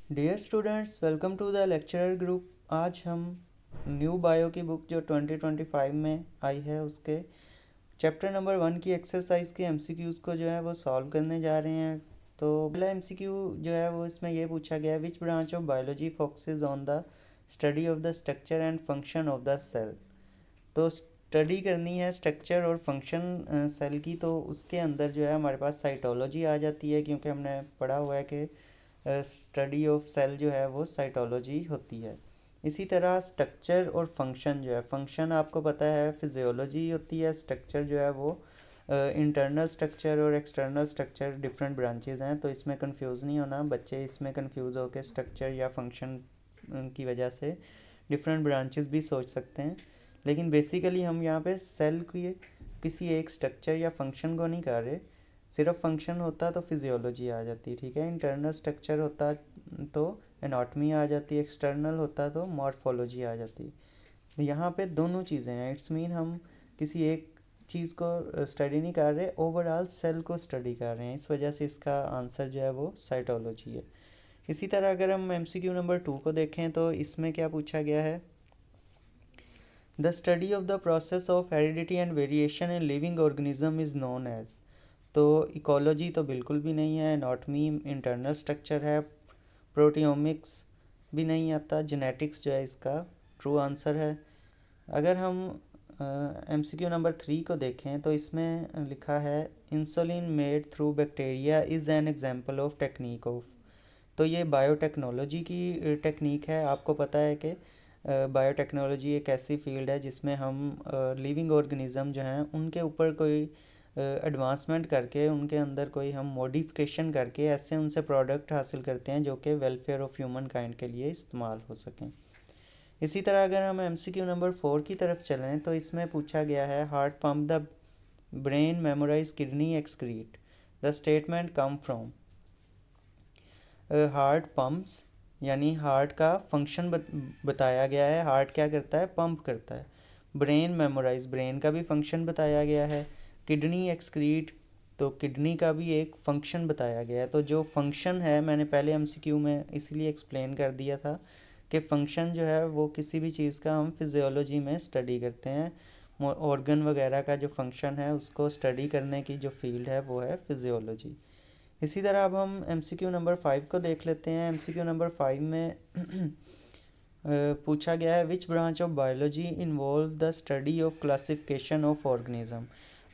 Dear students, welcome to the lecturer group. आज हम new bio की बुक जो 2025 में आई है उसके चैप्टर नंबर 1 की एक्सरसाइज के एमसीक्यूज़ को जो है वो सॉल्व करने जा रहे हैं। तो पहला एमसीक्यू जो है वो इसमें ये पूछा गया है, which branch of biology focuses on the study of the structure and function of the cell. तो स्टडी करनी है स्ट्रक्चर और फंक्शन सेल की, तो उसके अंदर जो है हमारे पास साइटोलॉजी आ जाती है, क्योंकि हमने पढ़ा हुआ है कि स्टडी ऑफ सेल जो है वो साइटोलॉजी होती है। इसी तरह स्ट्रक्चर और फंक्शन जो है, फंक्शन आपको पता है फिजियोलॉजी होती है, स्ट्रक्चर जो है वो इंटरनल स्ट्रक्चर और एक्सटर्नल स्ट्रक्चर डिफरेंट ब्रांचेज हैं। तो इसमें कंफ्यूज नहीं होना, बच्चे इसमें कंफ्यूज होकर स्ट्रक्चर या फंक्शन की वजह से डिफरेंट ब्रांचेस भी सोच सकते हैं। लेकिन बेसिकली हम यहाँ पे सेल की किसी एक स्ट्रक्चर या फंक्शन को नहीं कर रहे। सिर्फ फंक्शन होता तो फिजियोलॉजी आ जाती, ठीक है। इंटरनल स्ट्रक्चर होता तो एनाटॉमी आ जाती, एक्सटर्नल होता तो मॉर्फोलॉजी आ जाती। यहाँ पे दोनों चीज़ें हैं। इट्स मीन हम किसी एक चीज़ को स्टडी नहीं कर रहे, ओवरऑल सेल को स्टडी कर रहे हैं। इस वजह से इसका आंसर जो है वो साइटोलॉजी है। इसी तरह अगर हम एमसीक्यू नंबर 2 को देखें तो इसमें क्या पूछा गया है, the study of the process of heredity and variation in living organism is known as. तो इकोलॉजी तो बिल्कुल भी नहीं है, एनाटॉमी इंटरनल स्ट्रक्चर है, प्रोटियोमिक्स भी नहीं आता, जेनेटिक्स जो है इसका ट्रू आंसर है। अगर हम एमसीक्यू नंबर 3 को देखें तो इसमें लिखा है, insulin made through bacteria is an example of technique of. तो ये बायोटेक्नोलॉजी की टेक्निक है। आपको पता है कि बायोटेक्नोलॉजी एक ऐसी फील्ड है जिसमें हम लिविंग ऑर्गेनिज्म जो हैं उनके ऊपर कोई एडवांसमेंट करके, उनके अंदर कोई हम मॉडिफिकेशन करके ऐसे उनसे प्रोडक्ट हासिल करते हैं जो कि वेलफेयर ऑफ ह्यूमन काइंड के लिए इस्तेमाल हो सकें। इसी तरह अगर हम एमसीक्यू नंबर 4 की तरफ चलें तो इसमें पूछा गया है, heart pump the brain memorise kidney excrete, the statement come from. Heart pumps यानी हार्ट का फंक्शन बताया गया है। हार्ट क्या करता है, पंप करता है। ब्रेन मेमोराइज, ब्रेन का भी फंक्शन बताया गया है। किडनी एक्सक्रीट, तो किडनी का भी एक फंक्शन बताया गया है। तो जो फंक्शन है मैंने पहले एमसीक्यू में इसीलिए एक्सप्लेन कर दिया था कि फंक्शन जो है वो किसी भी चीज़ का हम फिजियोलॉजी में स्टडी करते हैं। ऑर्गन वगैरह का जो फंक्शन है उसको स्टडी करने की जो फील्ड है वो है फिजियोलॉजी। इसी तरह अब हम एमसीक्यू नंबर 5 को देख लेते हैं। एमसीक्यू नंबर 5 में पूछा गया है, which branch of biology involve the study of classification of organism.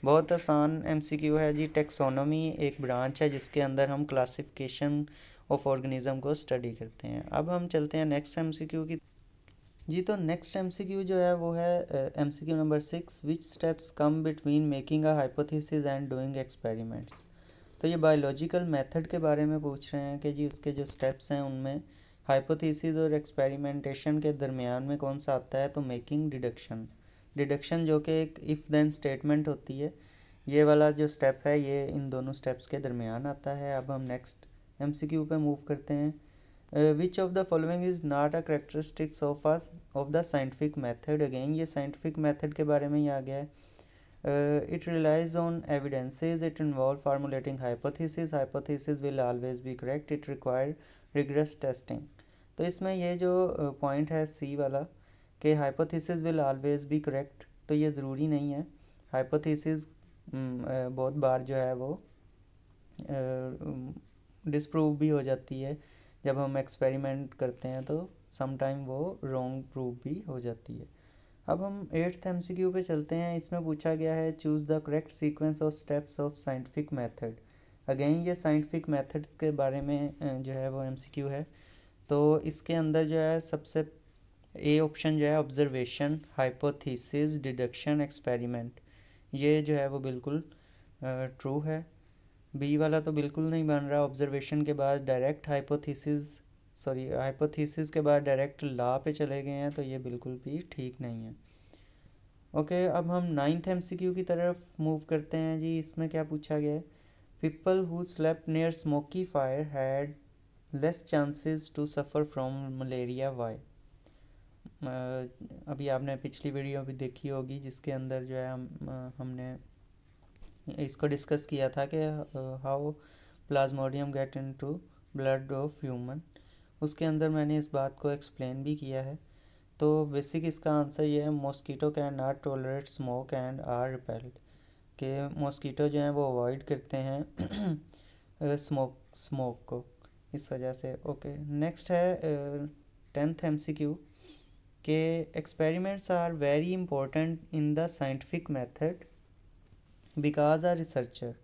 बहुत आसान एमसीक्यू है जी। टेक्सोनोमी एक ब्रांच है जिसके अंदर हम क्लासिफिकेशन ऑफ ऑर्गेनिज्म को स्टडी करते हैं। अब हम चलते हैं नेक्स्ट एमसीक्यू की जी। तो नेक्स्ट एमसीक्यू जो है वो है MCQ number 6, which steps come between making a hypothesis and doing experiments. तो ये बायोलॉजिकल मेथड के बारे में पूछ रहे हैं कि जी उसके जो स्टेप्स हैं उनमें हाइपोथेसिस और एक्सपेरिमेंटेशन के दरमियान में कौन सा आता है, तो मेकिंग डिडक्शन। डिडक्शन जो कि एक इफ़ देन स्टेटमेंट होती है, ये वाला जो स्टेप है ये इन दोनों स्टेप्स के दरमियान आता है। अब हम नेक्स्ट एमसीक्यू पे मूव करते हैं। विच of the following is not a characteristics of the scientific method. Again ये साइंटिफिक मेथड के बारे में ही आ गया है। It relies on evidences. It involves formulating hypothesis. Hypothesis will always be correct. It require rigorous testing. तो इसमें ये जो पॉइंट है सी वाला कि hypothesis will always be correct, तो ये ज़रूरी नहीं है। हाइपोथेसिस बहुत बार जो है वो डिसप्रूव भी हो जाती है। जब हम एक्सपेरिमेंट करते हैं तो सम टाइम वो रॉन्ग प्रूव भी हो जाती है। अब हम 8th एमसीक्यू पे चलते हैं। इसमें पूछा गया है, choose the correct sequence of steps of scientific method. Again ये साइंटिफिक मेथड्स के बारे में जो है वो एमसीक्यू है। तो इसके अंदर जो है सबसे ए ऑप्शन जो है ऑब्जर्वेशन, हाइपोथेसिस, डिडक्शन, एक्सपेरिमेंट, ये जो है वो बिल्कुल ट्रू है। बी वाला तो बिल्कुल नहीं बन रहा। ऑब्जर्वेशन के बाद डायरेक्ट हाइपोथेसिस के बाद डायरेक्ट लॉ पे चले गए हैं, तो ये बिल्कुल भी ठीक नहीं है। ओके, अब हम 9th एमसीक्यू की तरफ मूव करते हैं जी। इसमें क्या पूछा गया है, people who slept near smoky fire had less chances to suffer from malaria why. अभी आपने पिछली वीडियो भी देखी होगी जिसके अंदर जो है हमने इसको डिस्कस किया था कि how Plasmodium get into blood of human. उसके अंदर मैंने इस बात को एक्सप्लेन भी किया है। तो बेसिक इसका आंसर ये है, mosquito can not tolerate smoke and are repelled, कि मॉस्किटो जो हैं वो अवॉइड करते हैं स्मोक को, इस वजह से। ओके, नेक्स्ट है 10th MCQ के experiments are very important in the scientific method because a researcher.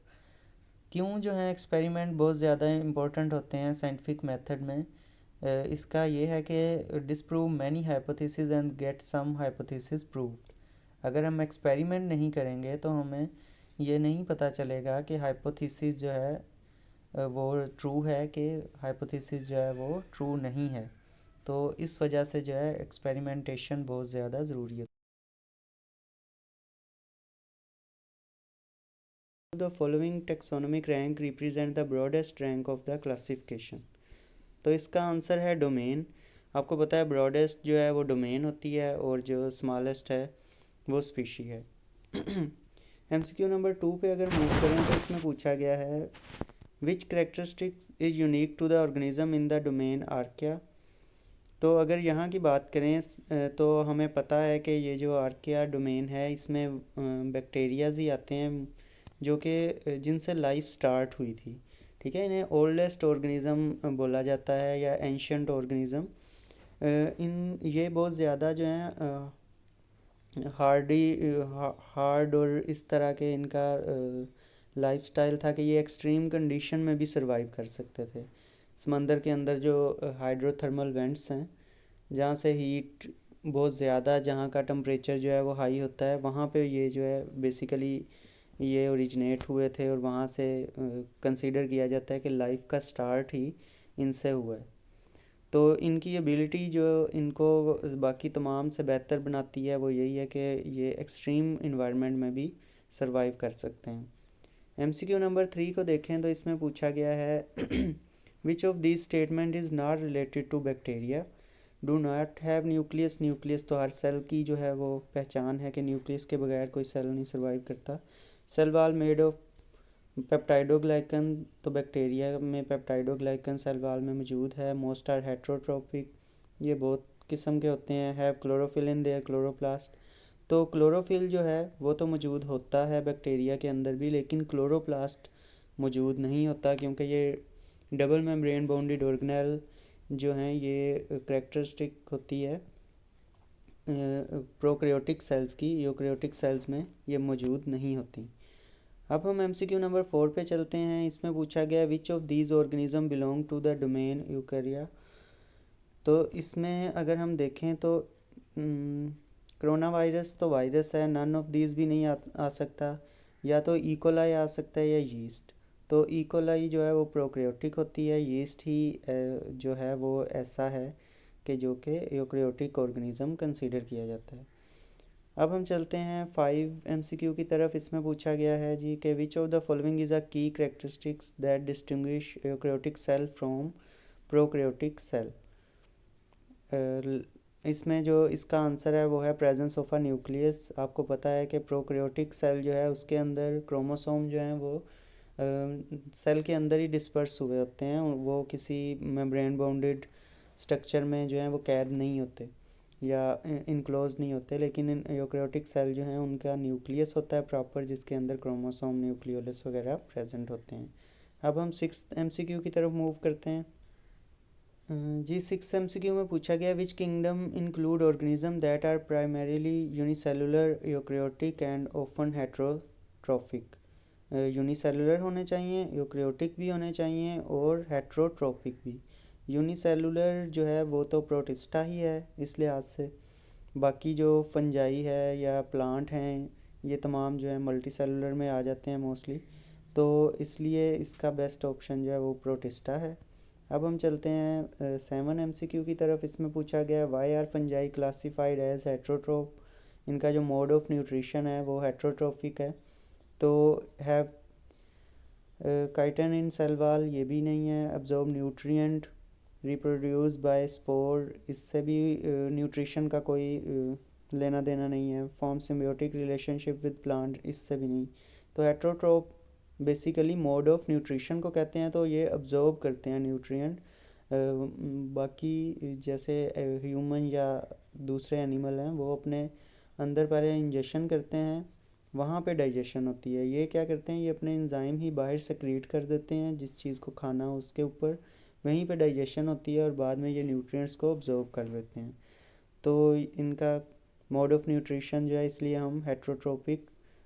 क्यों जो है एक्सपेरिमेंट बहुत ज़्यादा इंपॉर्टेंट होते हैं साइंटिफिक मेथड में? इसका ये है कि disprove many hypothesis and get some hypothesis proved. अगर हम एक्सपेरिमेंट नहीं करेंगे तो हमें ये नहीं पता चलेगा कि हाइपोथेसिस जो है वो ट्रू है कि हाइपोथेसिस जो है वो ट्रू नहीं है। तो इस वजह से जो है एक्सपेरिमेंटेशन बहुत ज़्यादा ज़रूरी है। The following taxonomic rank represent the broadest rank of the classification. तो इसका आंसर है डोमेन। आपको पता है ब्रॉडेस्ट जो है वो डोमेन होती है और जो स्मॉलेस्ट है वो स्पीशी है। MCQ नंबर 2 पे अगर मूव करें तो इसमें पूछा गया है which characteristics is unique to the organism in the domain archaea. तो अगर यहाँ की बात करें तो हमें पता है कि ये जो आर्किया डोमेन है इसमें बैक्टीरियाज ही आते हैं जो कि जिनसे लाइफ स्टार्ट हुई थी। ठीक है, इन्हें ओल्डेस्ट ऑर्गेनिज्म बोला जाता है या एंशियंट ऑर्गेनिज्म। इन ये बहुत ज़्यादा जो है हार्ड और इस तरह के इनका लाइफस्टाइल था कि ये एक्सट्रीम कंडीशन में भी सरवाइव कर सकते थे। समंदर के अंदर जो हाइड्रोथर्मल वेंट्स हैं जहाँ से हीट बहुत ज़्यादा, जहाँ का टेम्परेचर जो है वो हाई होता है, वहाँ पे ये जो है बेसिकली ये ओरिजिनेट हुए थे और वहाँ से कंसीडर किया जाता है कि लाइफ का स्टार्ट ही इनसे हुआ है। तो इनकी एबिलिटी जो इनको बाकी तमाम से बेहतर बनाती है वो यही है कि ये एक्सट्रीम इन्वायरमेंट में भी सरवाइव कर सकते हैं। MCQ नंबर 3 को देखें तो इसमें पूछा गया है which of this statement is not related to bacteria do not have nucleus. Nucleus तो हर सेल की जो है वो पहचान है कि न्यूक्लियस के बगैर कोई सेल नहीं सर्वाइव करता। Cell wall made of peptidoglycan, तो बैक्टीरिया में पेप्टाइडोग्लाइकन सेल वॉल में मौजूद है। मोस्ट आर हेट्रोट्रोपिक, ये बहुत किस्म के होते हैं। Have chlorophyll in their chloroplast, तो क्लोरोफिल जो है वो तो मौजूद होता है बैक्टीरिया के अंदर भी, लेकिन क्लोरोप्लास्ट मौजूद नहीं होता क्योंकि ये डबल मेम्ब्रेन बाउंडेड ऑर्गेनेल जो हैं ये करेक्टरिस्टिक होती है प्रोकैरियोटिक सेल्स की, यूकैरियोटिक सेल्स में ये मौजूद नहीं होती। अब हम MCQ नंबर 4 पे चलते हैं। इसमें पूछा गया which of these organism belong to the domain eukarya. तो इसमें अगर हम देखें तो कोरोना वायरस तो वायरस है, नन ऑफ दीज भी नहीं आ सकता, या तो इकोलाई आ सकता है या यीस्ट। तो इकोलाई जो है वो प्रोकैरियोटिक होती है, यीस्ट ही जो है वो ऐसा है कि जो कि यूकैरियोटिक ऑर्गेनिज्म कंसीडर किया जाता है। अब हम चलते हैं 5 MCQ की तरफ। इसमें पूछा गया है जी कि which of the following is a key characteristics that distinguish eukaryotic cell from prokaryotic cell. इसमें जो इसका आंसर है वो है प्रेजेंस ऑफ अ न्यूक्लियस। आपको पता है कि प्रोकैरियोटिक सेल जो है उसके अंदर क्रोमोसोम जो हैं वो सेल के अंदर ही डिस्पर्स हुए होते हैं, वो किसी मेम्ब्रेन बाउंडेड स्ट्रक्चर में जो है वो कैद नहीं होते या इनक्लोज नहीं होते। लेकिन यूकैरियोटिक सेल जो हैं उनका न्यूक्लियस होता है प्रॉपर, जिसके अंदर क्रोमोसोम न्यूक्लियोलस वगैरह प्रेजेंट होते हैं। अब हम 6th MCQ की तरफ मूव करते हैं। जी 6th MCQ में पूछा गया which kingdom include organism that are primarily unicellular eukaryotic and often heterotrophic. Unicellular होने चाहिए, यूकैरियोटिक भी होने चाहिए और हेट्रोट्रोपिक भी। यूनिसेलुलर जो है वो तो प्रोटिस्टा ही है इस लिहाज से, बाकी जो फंजाई है या प्लांट हैं ये तमाम जो है मल्टी सेलुलर में आ जाते हैं मोस्टली, तो इसलिए इसका बेस्ट ऑप्शन जो है वो प्रोटिस्टा है। अब हम चलते हैं 7 MCQ की तरफ। इसमें पूछा गया why are fungi classified as heterotroph. इनका जो मोड ऑफ न्यूट्रिशन है वो हेट्रोट्रोफिक है। तो have chitin in cell wall, ये भी नहीं है। Absorb nutrient, reproduce by spore, इससे भी न्यूट्रिशन का कोई लेना देना नहीं है। Form symbiotic relationship with plant, इससे भी नहीं। तो heterotroph basically mode of nutrition को कहते हैं, तो ये अब्जॉर्ब करते हैं न्यूट्रिएंट। बाकी जैसे ह्यूमन या दूसरे एनिमल हैं वो अपने अंदर पहले इंजेक्शन करते हैं, वहाँ पे डाइजेशन होती है। ये क्या करते हैं, ये अपने एंजाइम ही बाहर सेक्रीट कर देते हैं जिस चीज़ को खाना हो उसके ऊपर, वहीं पे डाइजेशन होती है और बाद में ये न्यूट्रिएंट्स को ऑब्जॉर्व कर लेते हैं। तो इनका मोड ऑफ न्यूट्रिशन जो है, इसलिए हम heterotrophic,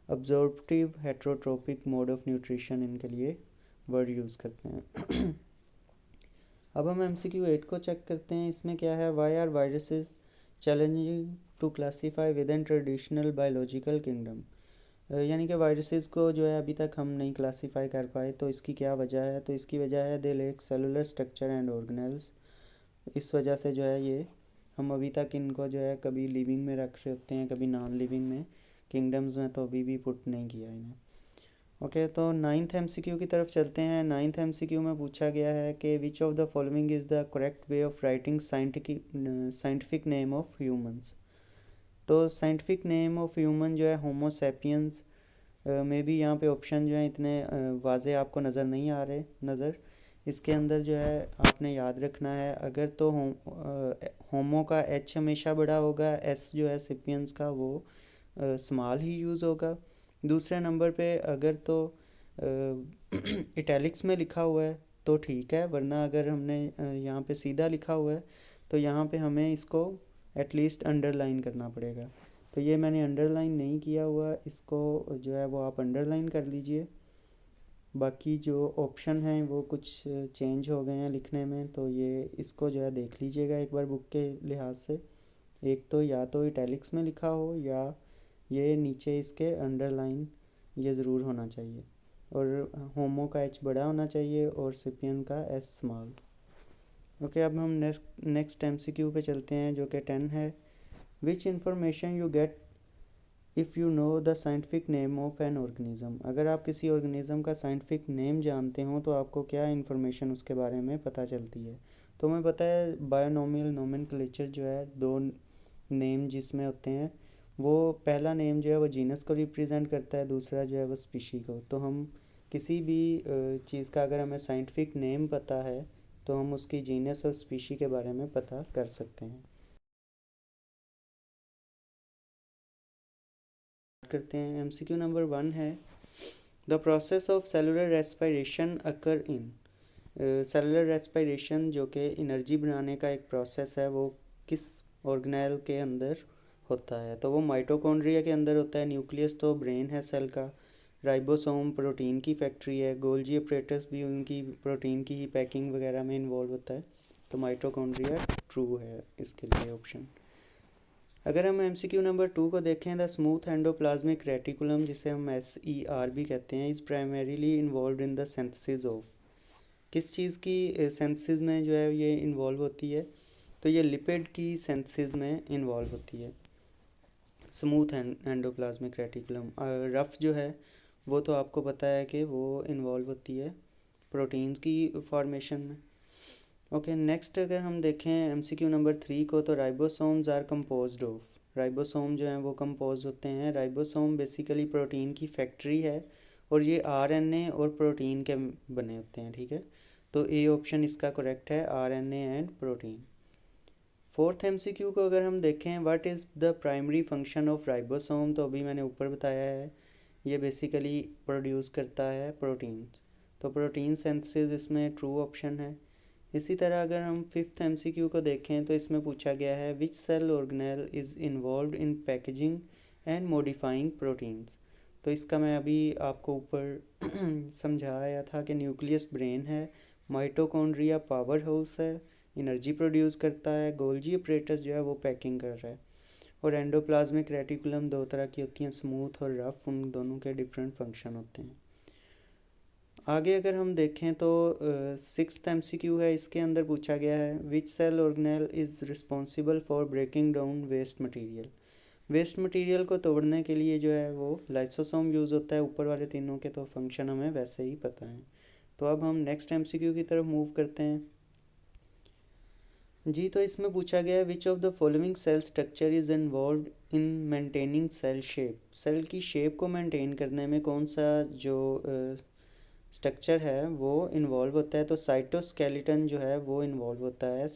absorptive heterotrophic mode of nutrition इनके लिए वर्ड यूज़ करते हैं। अब हम MCQ 8 को चेक करते हैं। इसमें क्या है, why are viruses challenging to classify within traditional biological kingdom. यानी कि वायरसेस को जो है अभी तक हम नहीं क्लासीफाई कर पाए, तो इसकी क्या वजह है, तो इसकी वजह है they lack cellular structure and organelles. इस वजह से जो है ये हम अभी तक इनको जो है कभी लिविंग में रख रहे होते हैं, कभी नॉन लिविंग में, किंगडम्स में तो अभी भी पुट नहीं किया इन्हें। ओके, तो 9th MCQ की तरफ चलते हैं। 9th MCQ में पूछा गया है कि which of the following is the correct way of writing scientific name of humans. तो साइंटिफिक नेम ऑफ ह्यूमन जो है होमो सैपियंस, में भी यहाँ पे ऑप्शन जो है इतने वाजे आपको नज़र नहीं आ रहे। इसके अंदर जो है आपने याद रखना है, अगर तो होमो का एच हमेशा बड़ा होगा, एस जो है सिपियंस का वो स्मॉल ही यूज़ होगा। दूसरे नंबर पे अगर तो इटैलिक्स में लिखा हुआ है तो ठीक है, वरना अगर हमने यहाँ पे सीधा लिखा हुआ है तो यहाँ पे हमें इसको एटलीस्ट अंडरलाइन करना पड़ेगा। तो ये मैंने अंडरलाइन नहीं किया हुआ, इसको जो है वो आप अंडरलाइन कर लीजिए। बाकी जो ऑप्शन हैं वो कुछ चेंज हो गए हैं लिखने में, तो ये इसको जो है देख लीजिएगा एक बार बुक के लिहाज से। एक तो या तो इटैलिक्स में लिखा हो या ये नीचे इसके अंडरलाइन ये ज़रूर होना चाहिए, और होमो का एच बड़ा होना चाहिए और सिपियन का एस स्मॉल। ओके, अब हम नेक्स्ट MCQ पे चलते हैं जो कि 10 है। Which information you get if you know the scientific name of an organism. अगर आप किसी ऑर्गेनिज़म का साइंटिफिक नेम जानते हो तो आपको क्या इन्फॉर्मेशन उसके बारे में पता चलती है। तो हमें पता है बायोनोमियल नोमेनक्लेचर जो है, दो नेम जिसमें होते हैं, वो पहला नेम जो है वो जीनस को रिप्रेजेंट करता है, दूसरा जो है वो स्पीशी को। तो हम किसी भी चीज़ का अगर हमें साइंटिफिक नेम पता है तो हम उसकी जीनस और स्पीशी के बारे में पता कर सकते हैं। करते हैं। MCQ नंबर 1 है, the process of cellular respiration occur in. Cellular respiration जो कि एनर्जी बनाने का एक प्रोसेस है, वो किस ऑर्गेनेल के अंदर होता है। तो वो माइटोकॉन्ड्रिया के अंदर होता है। न्यूक्लियस तो ब्रेन है सेल का, राइबोसोम प्रोटीन की फैक्ट्री है, गोल्जी अपरेटस भी उनकी प्रोटीन की ही पैकिंग वगैरह में इन्वॉल्व होता है। तो माइटोकॉन्ड्रिया ट्रू है इसके लिए ऑप्शन। अगर हम MCQ नंबर 2 को देखें, द स्मूथ एंडोप्लाज्मिक रेटिकुलम जिसे हम SER भी कहते हैं, is primarily involve in the synthesis of. किस चीज़ की सिंथेसिस में जो है ये इन्वॉल्व होती है, तो ये लिपिड की सिंथेसिस में इन्वॉल्व होती है स्मूथ एंडोप्लाज्मिक रेटिकुलम। रफ जो है वो तो आपको पता है कि वो इन्वॉल्व होती है प्रोटीन्स की फॉर्मेशन में। ओके, नेक्स्ट अगर हम देखें MCQ नंबर 3 को, तो ribosomes are composed of. Ribosome जो हैं वो कंपोज होते हैं। राइबोसोम बेसिकली प्रोटीन की फैक्ट्री है और ये RNA और प्रोटीन के बने होते हैं, ठीक है। तो ए ऑप्शन इसका करेक्ट है, RNA and protein. 4th MCQ को अगर हम देखें, what is the primary function of ribosome, तो अभी मैंने ऊपर बताया है, ये बेसिकली प्रोड्यूस करता है प्रोटीन्स। तो प्रोटीन सिंथेसिस इसमें ट्रू ऑप्शन है। इसी तरह अगर हम 5th MCQ को देखें तो इसमें पूछा गया है, which cell organelle is involve in packaging and modifying proteins. तो इसका मैं अभी आपको ऊपर समझाया था कि न्यूक्लियस ब्रेन है, माइटोकॉन्ड्रिया पावर हाउस है, एनर्जी प्रोड्यूस करता है, गोल्जी अपरेटस जो है वो पैकिंग कर रहा है, और एंडोप्लाज्मिक रेटिकुलम दो तरह की होती हैं, स्मूथ और रफ, उन दोनों के डिफरेंट फंक्शन होते हैं। आगे अगर हम देखें तो 6th MCQ है, इसके अंदर पूछा गया है, which cell organelle is responsible for breaking down waste material. Waste material को तोड़ने के लिए जो है वो लाइसोसोम यूज़ होता है। ऊपर वाले तीनों के तो फंक्शन हमें वैसे ही पता है। तो अब हम नेक्स्ट MCQ की तरफ मूव करते हैं जी। तो इसमें पूछा गया है, which of the following cell structure is involve in maintaining cell shape. Cell की शेप को मेंटेन करने में कौन सा जो स्ट्रक्चर है वो इन्वॉल्व होता है, तो साइटोस्केलेटन जो है वो इन्वॉल्व होता है,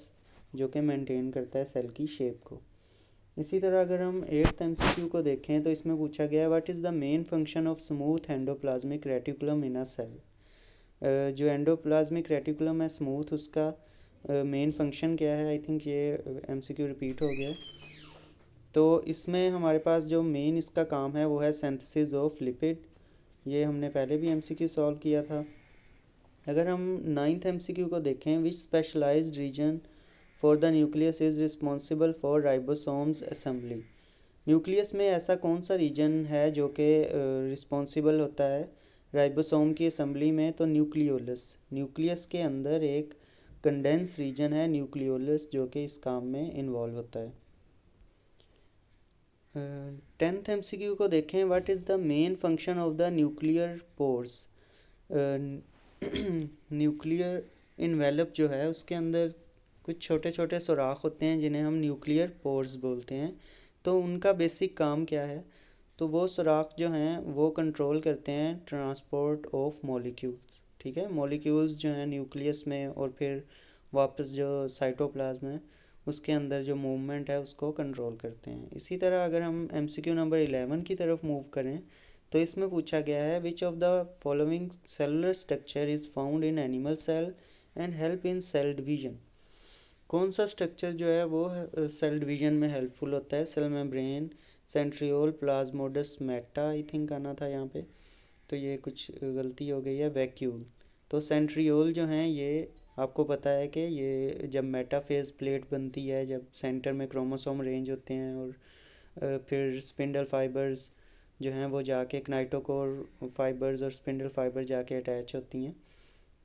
जो कि मेंटेन करता है सेल की शेप को। इसी तरह अगर हम 8th एमसीक्यू को देखें तो इसमें पूछा गया है what is the main function of smooth endoplasmic reticulum in a cell. जो एंडोप्लाज्मिक रेटिकुलम है स्मूथ, उसका मेन फंक्शन क्या है। आई थिंक ये एमसीक्यू रिपीट हो गया। तो इसमें हमारे पास जो मेन इसका काम है वो है सिंथेसिस ऑफ लिपिड। ये हमने पहले भी एमसीक्यू सॉल्व किया था। अगर हम 9th एमसीक्यू को देखें, which specialised region for the nucleus is responsible for ribosomes assembly. Nucleus में ऐसा कौन सा रीजन है जो कि रिस्पॉन्सिबल होता है राइबोसोम की असेंबली में, तो न्यूक्लियोलस। न्यूक्लियस के अंदर एक कंडेंस रीजन है न्यूक्लियोलस जो कि इस काम में इन्वॉल्व होता है। 10th एमसीक्यू को देखें, what is the main function of the nuclear pores. Nuclear envelope जो है उसके अंदर कुछ छोटे छोटे सुराख होते हैं जिन्हें हम न्यूक्लियर पोर्स बोलते हैं। तो उनका बेसिक काम क्या है, तो वो सुराख जो हैं वो कंट्रोल करते हैं ट्रांसपोर्ट ऑफ मॉलिक्यूल्स। ठीक है, मॉलिक्यूल्स जो हैं न्यूक्लियस में और फिर वापस जो साइटोप्लाज्म है उसके अंदर जो मूवमेंट है उसको कंट्रोल करते हैं। इसी तरह अगर हम एमसीक्यू नंबर 11 की तरफ मूव करें तो इसमें पूछा गया है which of the following cellular structure is found in animal cell and help in cell division. कौन सा स्ट्रक्चर जो है वो सेल डिवीजन में हेल्पफुल होता है। Cell membrane, centriole, plasmodesmata I think आना था यहाँ पे, तो ये कुछ गलती हो गई है, वैक्यूल। तो सेंट्रियोल जो हैं ये आपको पता है कि ये जब मेटाफेज प्लेट बनती है, जब सेंटर में क्रोमोसोम रेंज होते हैं और फिर स्पिंडल फाइबर्स जो हैं वो जाके क्नाइटोकोर फाइबर्स और स्पिंडल फाइबर जाके अटैच होती हैं,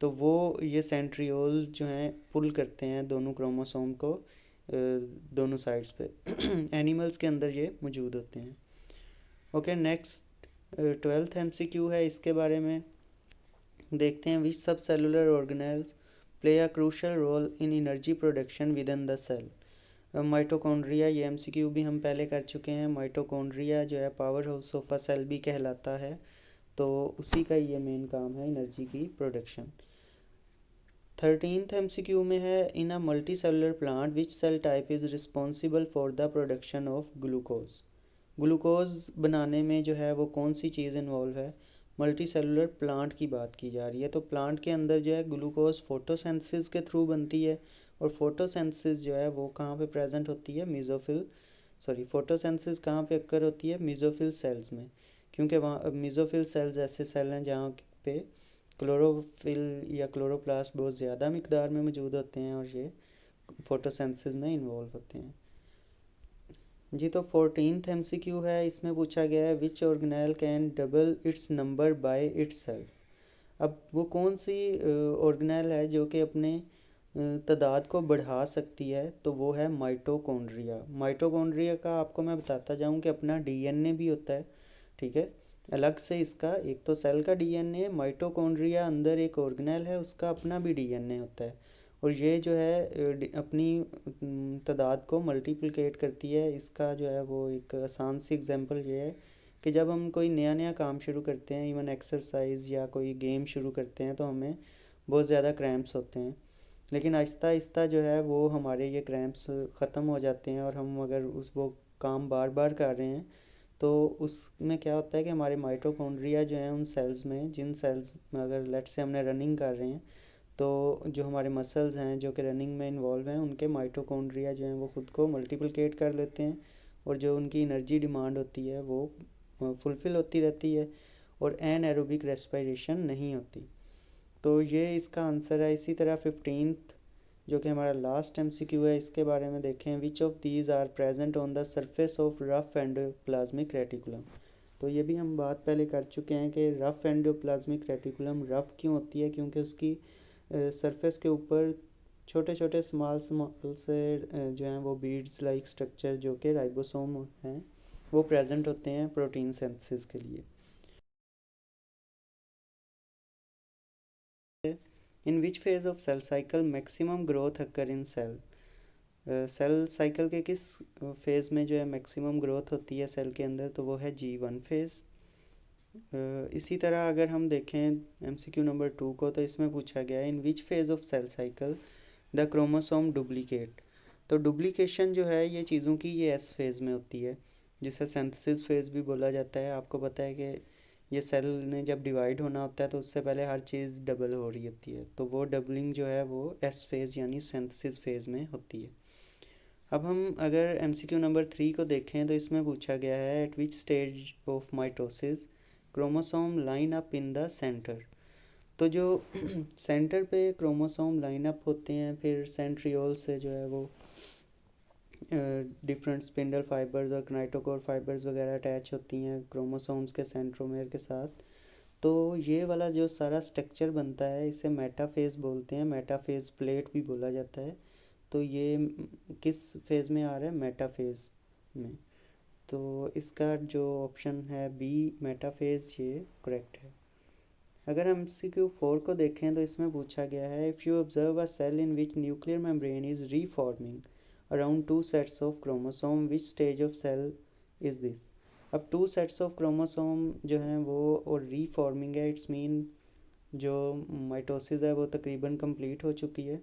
तो वो ये सेंट्रियोल जो हैं पुल करते हैं दोनों क्रोमोसोम को दोनों साइड्स पे। एनिमल्स के अंदर ये मौजूद होते हैं। ओके, नेक्स्ट 12th एमसीक्यू है, इसके बारे में देखते हैं। Which subcellular organelles play a crucial role in energy production within the cell. Mitochondria, ये एमसीक्यू भी हम पहले कर चुके हैं। माइटोकॉन्ड्रिया जो है powerhouse of a cell भी कहलाता है, तो उसी का ये मेन काम है एनर्जी की प्रोडक्शन। 13th एमसीक्यू में है, in a multi cellular plant which cell type is responsible for the production of glucose. Glucose बनाने में जो है वो कौन सी चीज़ इन्वॉल्व है। मल्टी सेलुलर प्लांट की बात की जा रही है, तो प्लांट के अंदर जो है ग्लूकोज फोटोसिंथेसिस के थ्रू बनती है, और फोटोसिंथेसिस जो है वो कहाँ पे प्रेजेंट होती है, फोटोसिंथेसिस कहाँ पे अक्कर होती है, मेसोफिल सेल्स में। क्योंकि वहाँ मेसोफिल सेल्स ऐसे सेल हैं जहाँ पे क्लोरोफिल या क्लोरोप्लास्ट बहुत ज़्यादा मिकदार में मौजूद होते हैं और ये फोटोसिंथेसिस में इन्वॉल्व होते हैं। जी, तो 14th एमसीक्यू है, इसमें पूछा गया है which organelle can double its number by itself. अब वो कौन सी ऑर्गेनेल है जो कि अपने तादाद को बढ़ा सकती है, तो वो है माइटोकॉन्ड्रिया। माइटोकॉन्ड्रिया का आपको मैं बताता जाऊँ कि अपना डीएनए भी होता है। ठीक है, अलग से इसका एक तो सेल का डीएनए, माइटोकॉन्ड्रिया अंदर एक ऑर्गेनेल है उसका अपना भी डीएनए होता है, और ये जो है अपनी तादाद को मल्टीप्लिकेट करती है। इसका जो है वो एक आसान सी एग्जांपल ये है कि जब हम कोई नया नया काम शुरू करते हैं, इवन एक्सरसाइज या कोई गेम शुरू करते हैं, तो हमें बहुत ज़्यादा क्रैम्प्स होते हैं, लेकिन आहिस्ता आहिस्ता जो है वो हमारे ये क्रैम्प्स ख़त्म हो जाते हैं, और हम अगर उस वो काम बार बार कर रहे हैं तो उसमें क्या होता है कि हमारे माइटोकॉन्ड्रिया जो हैं उन सेल्स में, जिन सेल्स में अगर लेट्स से हमने रनिंग कर रहे हैं, तो जो हमारे मसल्स हैं जो कि रनिंग में इन्वॉल्व हैं, उनके माइटोकॉन्ड्रिया जो हैं वो ख़ुद को मल्टीप्लिकेट कर लेते हैं, और जो उनकी एनर्जी डिमांड होती है वो फुलफ़िल होती रहती है, और एनएरोबिक रेस्पिरेशन नहीं होती। तो ये इसका आंसर है। इसी तरह 15th जो कि हमारा लास्ट एमसीक्यू है, इसके बारे में देखें। Which of these are present on the surface of rough endoplasmic reticulum. तो ये भी हम बात पहले कर चुके हैं कि रफ एंडोप्लाज्मिक रेटिकुलम रफ क्यों होती है, क्योंकि उसकी सरफेस के ऊपर छोटे छोटे स्मॉल स्मॉल से जो हैं वो बीड्स लाइक स्ट्रक्चर जो कि राइबोसोम हैं वो प्रेजेंट होते हैं प्रोटीन सिंथेसिस के लिए। In which phase of cell cycle maximum growth occur in cell. Cell cycle के किस फेज़ में जो है मैक्सिमम ग्रोथ होती है सेल के अंदर, तो वो है G1 फेज़। इसी तरह अगर हम देखें MCQ नंबर 2 को, तो इसमें पूछा गया है in which phase of cell cycle the chromosome duplicate. तो डुप्लीकेशन जो है ये चीज़ों की ये एस फेज़ में होती है, जिसे सिंथेसिस फेज़ भी बोला जाता है। आपको पता है कि ये सेल ने जब डिवाइड होना होता है तो उससे पहले हर चीज़ डबल हो रही होती है, तो वो डबलिंग जो है वो एस फेज़ यानी सिंथेसिस फेज़ में होती है। अब हम अगर MCQ नंबर 3 को देखें, तो इसमें पूछा गया है at which stage of mitosis chromosome line up in the centre. तो जो सेंटर पे क्रोमोसोम लाइन अप होते हैं, फिर सेंट्रियोल से जो है वो डिफरेंट स्पिंडल फाइबर्स और क्नाइटोकोर फाइबर्स वगैरह अटैच होती हैं क्रोमोसोम्स के सेंट्रोमेयर के साथ। तो ये वाला जो सारा स्ट्रक्चर बनता है इसे मेटाफेज बोलते हैं, मेटाफेज प्लेट भी बोला जाता है। तो ये किस फेज़ में आ रहा है? मेटाफेज में। तो इसका जो ऑप्शन है बी मेटाफेज, ये करेक्ट है। अगर हम MCQ 4 को देखें, तो इसमें पूछा गया है if you observe a cell in which nuclear membrane is reforming around 2 sets of chromosome which stage of cell is this. अब 2 सेट्स ऑफ क्रोमोसोम जो हैं वो और रीफॉर्मिंग है, इट्स मीन जो माइटोसिस है वो तकरीबन कंप्लीट हो चुकी है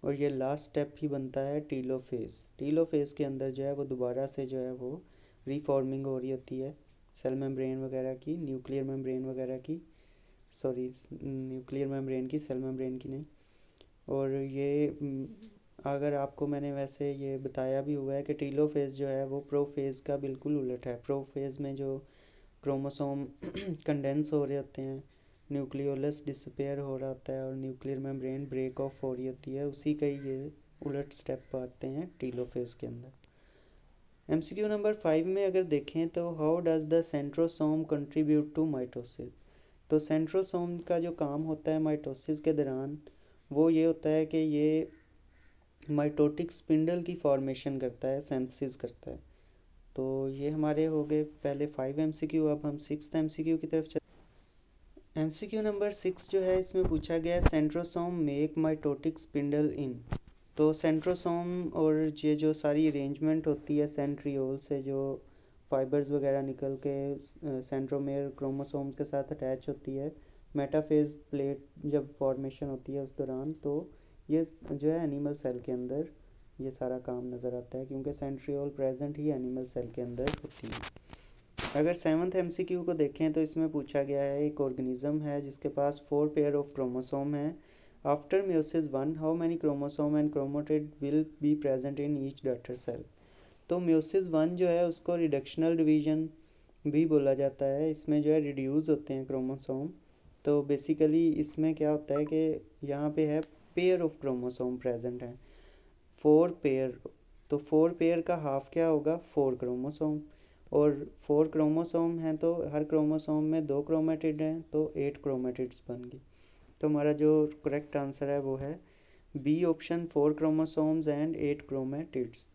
और ये लास्ट स्टेप ही बनता है टीलोफेज़। टीलोफेज़ के अंदर जो है वो दोबारा से जो है वो रीफॉर्मिंग हो रही होती है सेल मेम्ब्रेन वगैरह की, न्यूक्लियर मेम्ब्रेन वगैरह की, सॉरी न्यूक्लियर मेम्ब्रेन की, सेल मेम्ब्रेन की नहीं। और ये अगर आपको मैंने वैसे ये बताया भी हुआ है कि टीलोफेज़ जो है वो प्रोफेज़ का बिल्कुल उलट है। प्रोफेज़ में जो क्रोमोसोम कंडेंस हो रहे होते हैं, न्यूक्लियोलस डिसअपेयर हो रहा होता है और न्यूक्लियर मेम्ब्रेन ब्रेक ऑफ हो रही होती है, उसी का ही ये उलट स्टेप आते हैं टीलोफेज़ के अंदर। MCQ नंबर 5 में अगर देखें तो how does the centrosome contribute to mitosis. तो सेंट्रोसोम का जो काम होता है माइटोसिस के दौरान वो ये होता है कि ये माइटोटिक स्पिंडल की फॉर्मेशन करता है, सिंथेसिस करता है। तो ये हमारे हो गए पहले 5 MCQ। अब हम 6th MCQ की तरफ चलते हैं। MCQ नंबर 6 जो है इसमें पूछा गया है सेंट्रोसोम मेक माइटोटिक स्पिंडल इन। तो सेंट्रोसोम और ये जो सारी अरेंजमेंट होती है सेंट्रियोल से, जो फाइबर्स वगैरह निकल के सेंट्रोमेयर क्रोमोसोम्स के साथ अटैच होती है, मेटाफेज प्लेट जब फॉर्मेशन होती है उस दौरान, तो ये जो है एनिमल सेल के अंदर ये सारा काम नज़र आता है, क्योंकि सेंट्रियोल प्रेजेंट ही एनिमल सेल के अंदर होती है। अगर 7th MCQ को देखें, तो इसमें पूछा गया है एक ऑर्गेनिज्म है जिसके पास 4 पेयर ऑफ क्रोमोसोम है। After meiosis 1 how many chromosome and chromatid will be present in each daughter cell. तो म्योसिस 1 जो है उसको रिडक्शनल डिवीजन भी बोला जाता है। इसमें जो है रिड्यूस होते हैं क्रोमोसोम। तो बेसिकली इसमें क्या होता है कि यहाँ पे है पेयर ऑफ क्रोमोसोम प्रेजेंट है, 4 पेयर। तो 4 पेयर का हाफ क्या होगा? 4 क्रोमोसोम। और 4 क्रोमोसोम हैं तो हर क्रोमोसोम में 2 क्रोमेटिड हैं, तो 8 क्रोमेटिड्स बन गई। तो हमारा जो करेक्ट आंसर है वो है B option, 4 chromosomes and 8 chromatids.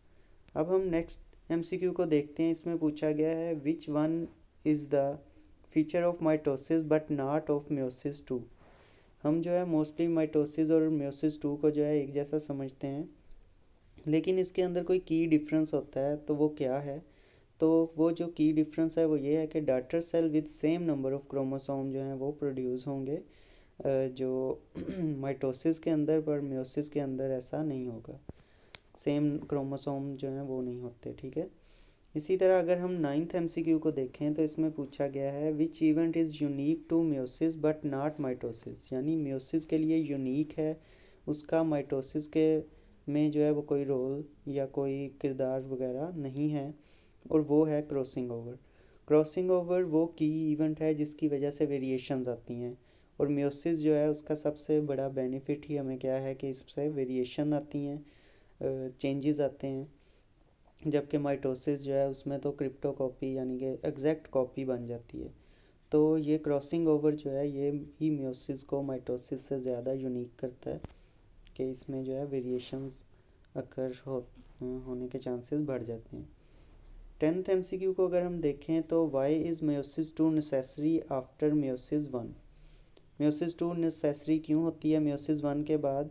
अब हम नेक्स्ट MCQ को देखते हैं। इसमें पूछा गया है which one is the feature of mitosis but not of meiosis 2। हम जो है मोस्टली माइटोसिस और म्योसिस 2 को जो है एक जैसा समझते हैं, लेकिन इसके अंदर कोई की डिफरेंस होता है, तो वो क्या है? तो वो जो की डिफरेंस है वो ये है कि daughter cell with same number of chromosome जो हैं वो प्रोड्यूस होंगे, जो माइटोसिस के अंदर, पर म्योसिस के अंदर ऐसा नहीं होगा, सेम क्रोमोसोम जो हैं वो नहीं होते। ठीक है। इसी तरह अगर हम 9th MCQ को देखें, तो इसमें पूछा गया है which event is unique to meiosis but not mitosis. यानी म्योसिस के लिए यूनिक है, उसका माइटोसिस के में जो है वो कोई रोल या कोई किरदार वगैरह नहीं है, और वो है क्रॉसिंग ओवर। क्रॉसिंग ओवर वो की इवेंट है जिसकी वजह से वेरिएशंस आती हैं, और म्योसिस जो है उसका सबसे बड़ा बेनिफिट ही हमें क्या है कि इससे वेरिएशन आती हैं, चेंजेस आते हैं। जबकि माइटोसिस जो है उसमें तो क्रिप्टो कॉपी यानी कि एग्जैक्ट कॉपी बन जाती है। तो ये क्रॉसिंग ओवर जो है ये ही म्योसिस को माइटोसिस से ज़्यादा यूनिक करता है कि इसमें जो है वेरिएशंस अकर होने के चांसेस बढ़ जाते हैं। 10th MCQ को अगर हम देखें, तो why is meiosis 2 necessary after meiosis 1। Meiosis 2 necessary क्यों होती है म्योसिस 1 के बाद?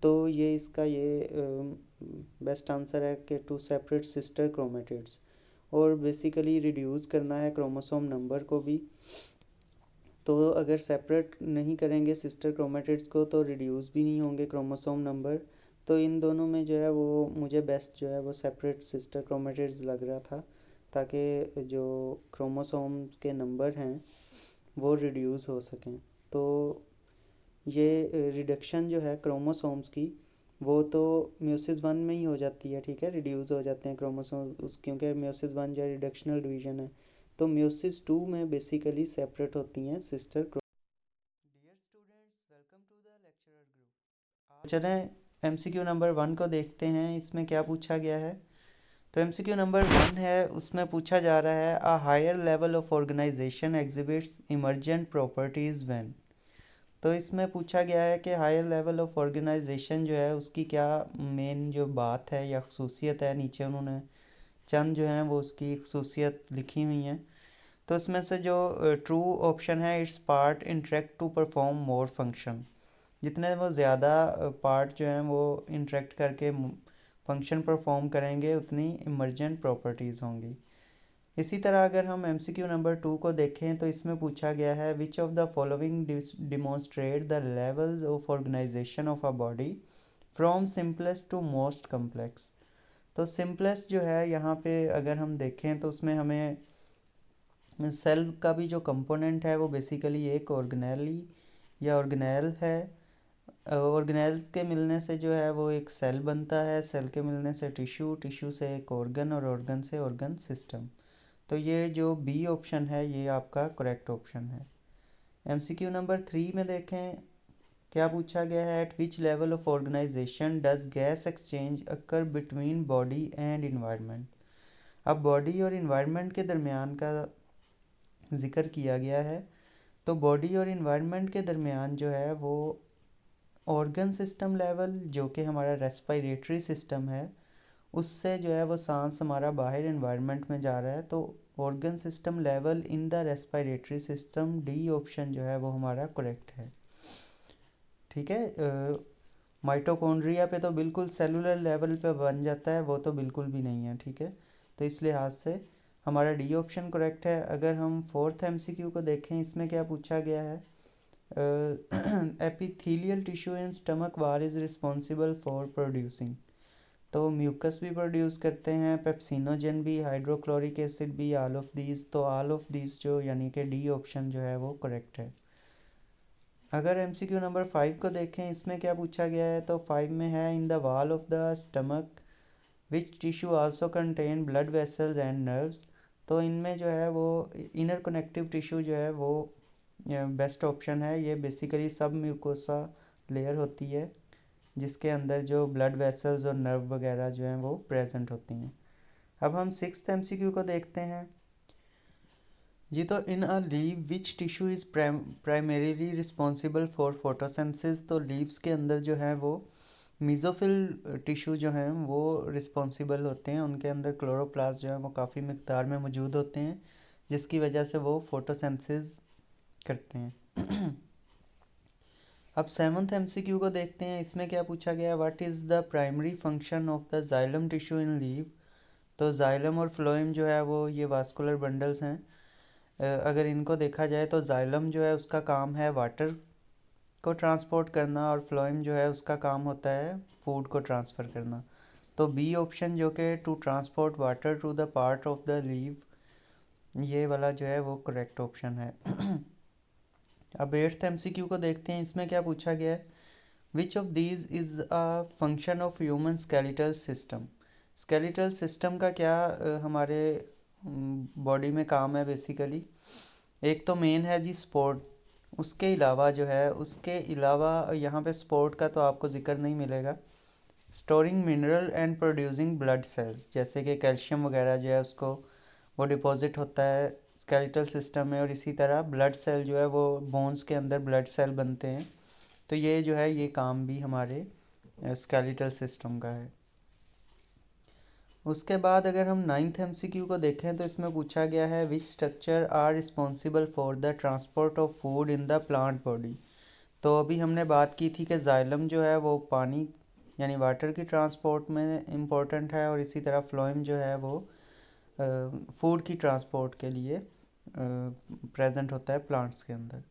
तो ये इसका ये बेस्ट आंसर है कि टू सेपरेट सिस्टर क्रोमेटिड्स। और बेसिकली रिड्यूस करना है क्रोमोसोम नंबर को भी। तो अगर सेपरेट नहीं करेंगे सिस्टर क्रोमेटिड्स को तो रिड्यूस भी नहीं होंगे क्रोमोसोम नंबर। तो इन दोनों में जो है वो मुझे बेस्ट जो है वो सेपरेट सिस्टर क्रोमेटिड्स लग रहा था, ताकि जो क्रोमोसोम्स के नंबर हैं वो रिड्यूस हो सकें। तो ये रिडक्शन जो है क्रोमोसोम्स की वो तो म्योसिस वन में ही हो जाती है, ठीक है, रिड्यूस हो जाते हैं क्रोमोसोम क्योंकि म्योसिस वन जो है रिडक्शनल डिवीजन है। तो म्योसिस टू में बेसिकली सेपरेट होती हैं sister. Dear students, welcome to the lecturer group. आज चलें एमसीक्यू नंबर 1 को देखते हैं, इसमें क्या पूछा गया है। तो एमसीक्यू नंबर 1 है, उसमें पूछा जा रहा है a higher level of organisation exhibits emergent properties when. तो इसमें पूछा गया है कि हायर लेवल ऑफ ऑर्गेनाइजेशन जो है उसकी क्या मेन जो बात है या खसूसियत है। नीचे उन्होंने चंद जो हैं वो उसकी खसूसियत लिखी हुई हैं। तो इसमें से जो ट्रू ऑप्शन है, its part interact to perform more function. जितने वो ज़्यादा पार्ट जो हैं वो इंटरेक्ट करके फंक्शन परफॉर्म करेंगे उतनी इमर्जेंट प्रॉपर्टीज़ होंगी। इसी तरह अगर हम एमसीक्यू नंबर 2 को देखें तो इसमें पूछा गया है which of the following demonstrate the levels of organisation of a body from simplest to most complex. तो सिंपलेस्ट जो है यहाँ पे अगर हम देखें तो उसमें हमें सेल का भी जो कंपोनेंट है वो बेसिकली एक ऑर्गेनेली या ऑर्गेनेल है। ऑर्गेनेल के मिलने से जो है वो एक सेल बनता है, सेल के मिलने से टिश्यू, टिश्यू से एक ऑर्गन और ऑर्गन से ऑर्गन सिस्टम। तो ये जो बी ऑप्शन है ये आपका करेक्ट ऑप्शन है। एमसीक्यू नंबर 3 में देखें क्या पूछा गया है, at which level of organisation does gas exchange occur between body and environment. अब बॉडी और इन्वायरमेंट के दरमियान का जिक्र किया गया है। तो बॉडी और इन्वायरमेंट के दरमियान जो है वो ऑर्गन सिस्टम लेवल जो कि हमारा रेस्पिरेटरी सिस्टम है उससे जो है वो सांस हमारा बाहर इन्वायरमेंट में जा रहा है। तो organ system level in the respiratory system, D option जो है वो हमारा करेक्ट है। ठीक है, माइटोकॉन्ड्रिया पे तो बिल्कुल सेलुलर लेवल पे बन जाता है, वो तो बिल्कुल भी नहीं है, ठीक है। तो इस लिहाज से हमारा डी ऑप्शन करेक्ट है। अगर हम फोर्थ एमसीक्यू को देखें इसमें क्या पूछा गया है, एपिथेलियल टिश्यू इन स्टमक वाल इज़ रिस्पॉन्सिबल फॉर प्रोड्यूसिंग। तो म्यूकस भी प्रोड्यूस करते हैं, पेप्सिनोजन भी, हाइड्रोक्लोरिक एसिड भी, ऑल ऑफ दीज। तो ऑल ऑफ दीज जो यानी कि डी ऑप्शन जो है वो करेक्ट है। अगर एमसीक्यू नंबर 5 को देखें इसमें क्या पूछा गया है, तो 5 में है in the wall of the stomach which tissue also contain blood vessels and nerves. तो इनमें जो है वो इनर कनेक्टिव टिश्यू जो है वो बेस्ट ऑप्शन है। ये बेसिकली सब म्यूकोसा लेयर होती है जिसके अंदर जो ब्लड वेसल्स और नर्व वगैरह जो हैं वो प्रेजेंट होती हैं। अब हम सिक्स्थ एमसीक्यू को देखते हैं जी। तो in a leaf which tissue is primarily responsible for photosynthesis. तो लीव्स के अंदर जो है वो मीज़ोफिल टिश्यू जो हैं वो रिस्पॉन्सिबल होते हैं, उनके अंदर क्लोरोप्लास्ट जो है वो काफ़ी मिकदार में मौजूद होते हैं जिसकी वजह से वो फोटोसिंथेसिस करते हैं। अब सेवन्थ एमसीक्यू को देखते हैं, इसमें क्या पूछा गया है, what is the primary function of the xylem tissue in leave. तो जाइलम और फ्लोएम जो है वो ये वास्कुलर बंडल्स हैं। अगर इनको देखा जाए तो जाइलम जो है उसका काम है वाटर को ट्रांसपोर्ट करना और फ्लोएम जो है उसका काम होता है फूड को ट्रांसफ़र करना। तो बी ऑप्शन जो कि to transport water to the part of the leaf, ये वाला जो है वो करेक्ट ऑप्शन है। अब एट्थ एमसीक्यू को देखते हैं, इसमें क्या पूछा गया है, which of these is a function of human skeletal system. Skeletal system का क्या हमारे बॉडी में काम है बेसिकली। एक तो मेन है जी स्पोर्ट, उसके अलावा जो है उसके अलावा यहाँ पे स्पोर्ट का तो आपको जिक्र नहीं मिलेगा। Storing mineral and producing blood cells, जैसे कि कैल्शियम वगैरह जो है उसको वो डिपॉजिट होता है स्केलेटल सिस्टम में। और इसी तरह ब्लड सेल जो है वो बोन्स के अंदर ब्लड सेल बनते हैं। तो ये जो है ये काम भी हमारे स्केलेटल सिस्टम का है। उसके बाद अगर हम नाइन्थ एमसीक्यू को देखें तो इसमें पूछा गया है which structure are responsible for the transport of food in the plant body. तो अभी हमने बात की थी कि जाइलम जो है वो पानी यानी वाटर की ट्रांसपोर्ट में इम्पोर्टेंट है और इसी तरह फ्लोएम जो है वो फूड की ट्रांसपोर्ट के लिए प्रेजेंट होता है प्लांट्स के अंदर।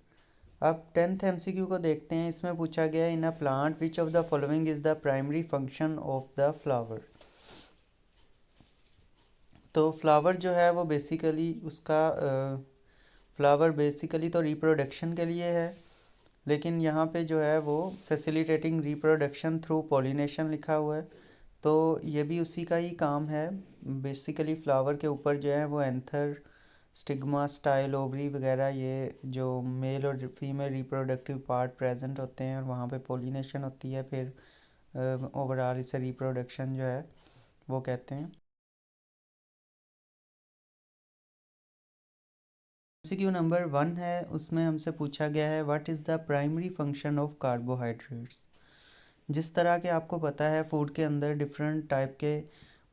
अब 10th एमसीक्यू को देखते हैं। इसमें पूछा गया है in a plant which of the following is the primary function of the flower. तो फ्लावर जो है वो बेसिकली उसका फ्लावर बेसिकली तो रिप्रोडक्शन के लिए है, लेकिन यहाँ पे जो है वो फैसिलिटेटिंग रिप्रोडक्शन थ्रू पॉलिनेशन लिखा हुआ है, तो ये भी उसी का ही काम है। बेसिकली फ्लावर के ऊपर जो है वो एंथर, स्टिग्मा, स्टाइल, ओवरी वगैरह, ये जो मेल और फीमेल रिप्रोडक्टिव पार्ट प्रेजेंट होते हैं और वहाँ पे पॉलिनेशन होती है, फिर ओवरऑल इसे रिप्रोडक्शन जो है वो कहते हैं। एमसीक्यू नंबर 1 है, उसमें हमसे पूछा गया है what is the primary function of carbohydrates. जिस तरह के आपको पता है फूड के अंदर डिफरेंट टाइप के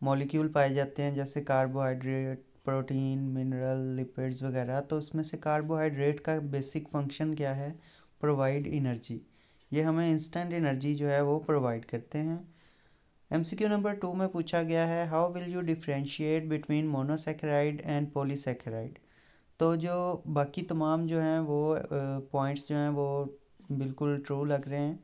मॉलिक्यूल पाए जाते हैं, जैसे कार्बोहाइड्रेट, प्रोटीन, मिनरल, लिपिड्स वगैरह, तो उसमें से कार्बोहाइड्रेट का बेसिक फंक्शन क्या है? Provide energy. ये हमें इंस्टेंट एनर्जी जो है वो प्रोवाइड करते हैं। एमसीक्यू नंबर 2 में पूछा गया है how will you differentiate between monosaccharide and polysaccharide. तो जो बाकी तमाम जो हैं वो पॉइंट्स जो हैं वो बिल्कुल ट्रू लग रहे हैं,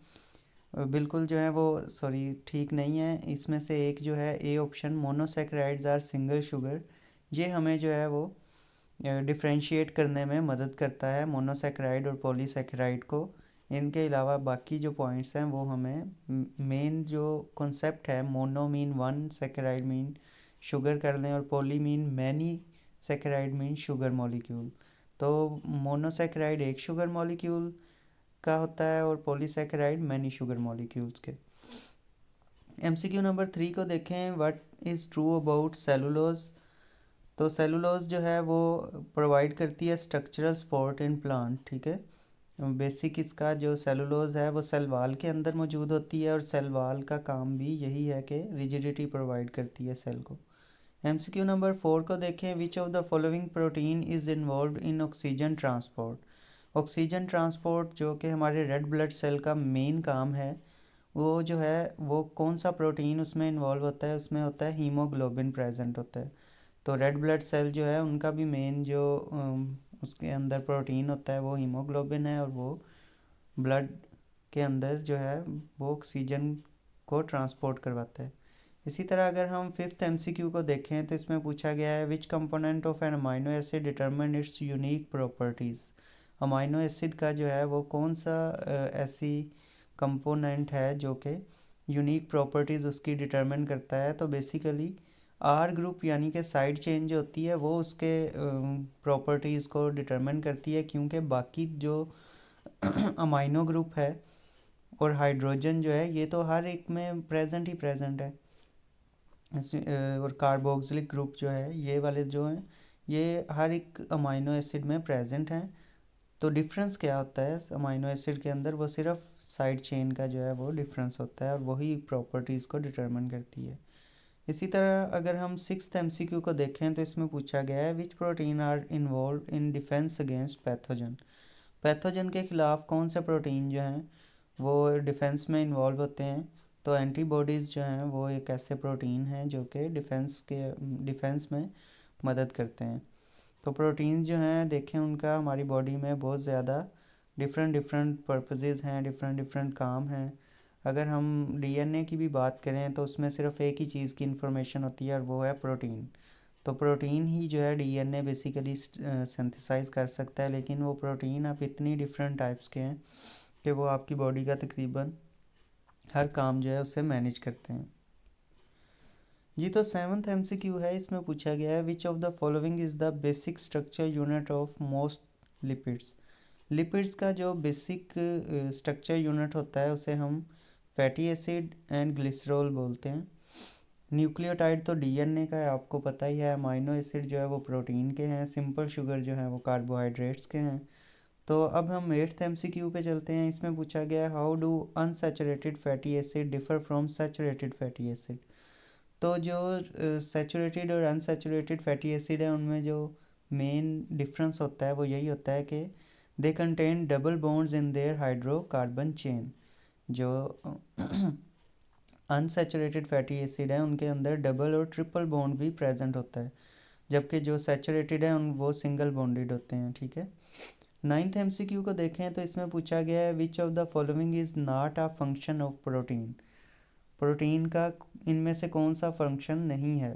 बिल्कुल जो है वो सॉरी ठीक नहीं है। इसमें से एक जो है A option, monosaccharides are single sugar, ये हमें जो है वो डिफ्रेंशिएट करने में मदद करता है मोनोसेकेराइड और पॉलीसेकेराइड को। इनके अलावा बाकी जो पॉइंट्स हैं वो हमें मेन जो कॉन्सेप्ट है, mono mean one, saccharide mean sugar कर लें, और poly mean many, saccharide mean sugar molecule. तो मोनोसेकेराइड एक शुगर मॉलिक्यूल का होता है और पॉलीसेकेराइड मैनी शुगर मॉलिक्यूल्स के। एमसीक्यू नंबर 3 को देखें, what is true about cellulose. तो सेलुलोज जो है वो प्रोवाइड करती है स्ट्रक्चरल सपोर्ट इन प्लांट, ठीक है। बेसिक इसका जो सेलुलोज है वो सेल वाल के अंदर मौजूद होती है, और सेल वाल का काम भी यही है कि रिजिडिटी प्रोवाइड करती है सेल को। एमसीक्यू नंबर 4 को देखें, which of the following protein is involve in oxygen transport. Oxygen transport जो कि हमारे रेड ब्लड सेल का मेन काम है, वो जो है वो कौन सा प्रोटीन उसमें इन्वॉल्व होता है? उसमें होता है हीमोग्लोबिन प्रेजेंट होता है। तो रेड ब्लड सेल जो है उनका भी मेन जो उसके अंदर प्रोटीन होता है वो हीमोग्लोबिन है, और वो ब्लड के अंदर जो है वो ऑक्सीजन को ट्रांसपोर्ट करवाता है। इसी तरह अगर हम 5th एमसीक्यू को देखें तो इसमें पूछा गया है which component of an amino acid determine its unique properties. Amino acid का जो है वो कौन सा ऐसी कंपोनेंट है जो कि यूनिक प्रॉपर्टीज़ उसकी डिटरमिन करता है? तो बेसिकली आर ग्रुप यानी कि साइड चेन जो होती है वो उसके प्रॉपर्टीज़ को डिटरमिन करती है, क्योंकि बाकी जो अमाइनो ग्रुप है और हाइड्रोजन जो है ये तो हर एक में प्रेजेंट ही प्रेजेंट है, और कार्बोक्सिलिक ग्रुप जो है ये वाले जो हैं ये हर एक अमाइनो एसिड में प्रेजेंट हैं। तो डिफरेंस क्या होता है अमाइनो एसिड के अंदर? वो सिर्फ साइड चेन का जो है वो डिफरेंस होता है, और वही प्रॉपर्टीज़ को डिटरमिन करती है। इसी तरह अगर हम 6th एमसीक्यू को देखें तो इसमें पूछा गया है which protein are involved in defense against pathogen. Pathogen के ख़िलाफ़ कौन से प्रोटीन जो हैं वो डिफेंस में इन्वॉल्व होते हैं? तो एंटीबॉडीज़ जो हैं वो एक ऐसे प्रोटीन हैं जो कि डिफेंस में मदद करते हैं। तो प्रोटीन जो हैं देखें उनका हमारी बॉडी में बहुत ज़्यादा डिफरेंट डिफरेंट पर्पसेस हैं, डिफरेंट डिफरेंट काम हैं। अगर हम डीएनए की भी बात करें तो उसमें सिर्फ एक ही चीज़ की इंफॉर्मेशन होती है और वो है प्रोटीन। तो प्रोटीन ही जो है डीएनए बेसिकली सिंथेसाइज कर सकता है, लेकिन वो प्रोटीन अब इतनी डिफरेंट टाइप्स के हैं कि वो आपकी बॉडी का तकरीबन हर काम जो है उससे मैनेज करते हैं। जी तो 7th एमसीक्यू है, इसमें पूछा गया है which of the following is the basic structure unit of most lipids. Lipids का जो बेसिक स्ट्रक्चर यूनिट होता है उसे हम फैटी एसिड एंड ग्लिसरॉल बोलते हैं। न्यूक्लियोटाइड तो डीएनए का है, आपको पता ही है। अमाइनो एसिड जो है वो प्रोटीन के हैं, सिंपल शुगर जो है वो कार्बोहाइड्रेट्स के हैं। तो अब हम 8th एमसीक्यू पे चलते हैं। इसमें पूछा गया है how do unsaturated fatty acid differ from saturated fatty acid. तो जो सैचुरेटेड और अनसैचुरेटेड फैटी एसिड है उनमें जो मेन डिफरेंस होता है वो यही होता है कि they contain double bonds in their hydrocarbon chain. जो अनसैचुरेटेड फैटी एसिड है उनके अंदर डबल और ट्रिपल बॉन्ड भी प्रेजेंट होता है। जबकि जो सैचुरेटेड है उन वो सिंगल बॉन्डेड होते हैं, ठीक है। 9th MCQ को देखें तो इसमें पूछा गया है which of the following is not a function of protein. Protein का इनमें से कौन सा फंक्शन नहीं है।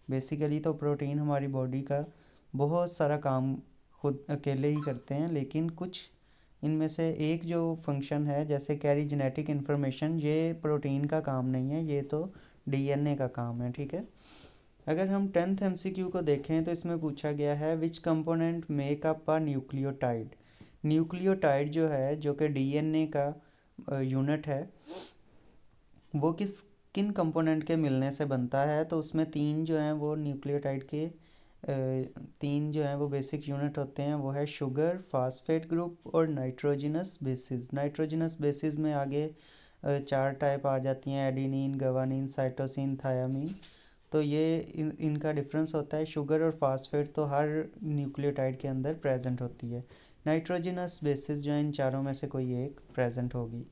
बेसिकली तो प्रोटीन हमारी बॉडी का बहुत सारा काम खुद अकेले ही करते हैं, लेकिन कुछ इनमें से एक जो फंक्शन है जैसे कैरी जेनेटिक इन्फॉर्मेशन, ये प्रोटीन का काम नहीं है, ये तो डीएनए का काम है, ठीक है। अगर हम 10th MCQ को देखें तो इसमें पूछा गया है which component make up a nucleotide. Nucleotide जो है, जो कि डीएनए का यूनिट है, वो किन कंपोनेंट के मिलने से बनता है। तो उसमें तीन जो हैं वो न्यूक्लियोटाइड के तीन जो हैं वो बेसिक यूनिट होते हैं, वो है शुगर, फास्फेट ग्रुप और नाइट्रोजिनस बेसिस। नाइट्रोजिनस बेसिस में आगे चार टाइप आ जाती हैं, एडिनिन, गवानिन, साइटोसिन, थायामीन। तो ये इनका डिफरेंस होता है। शुगर और फास्फेट तो हर न्यूक्लियोटाइड के अंदर प्रेजेंट होती है, नाइट्रोजिनस बेसिस जो है इन चारों में से कोई एक प्रेजेंट होगी।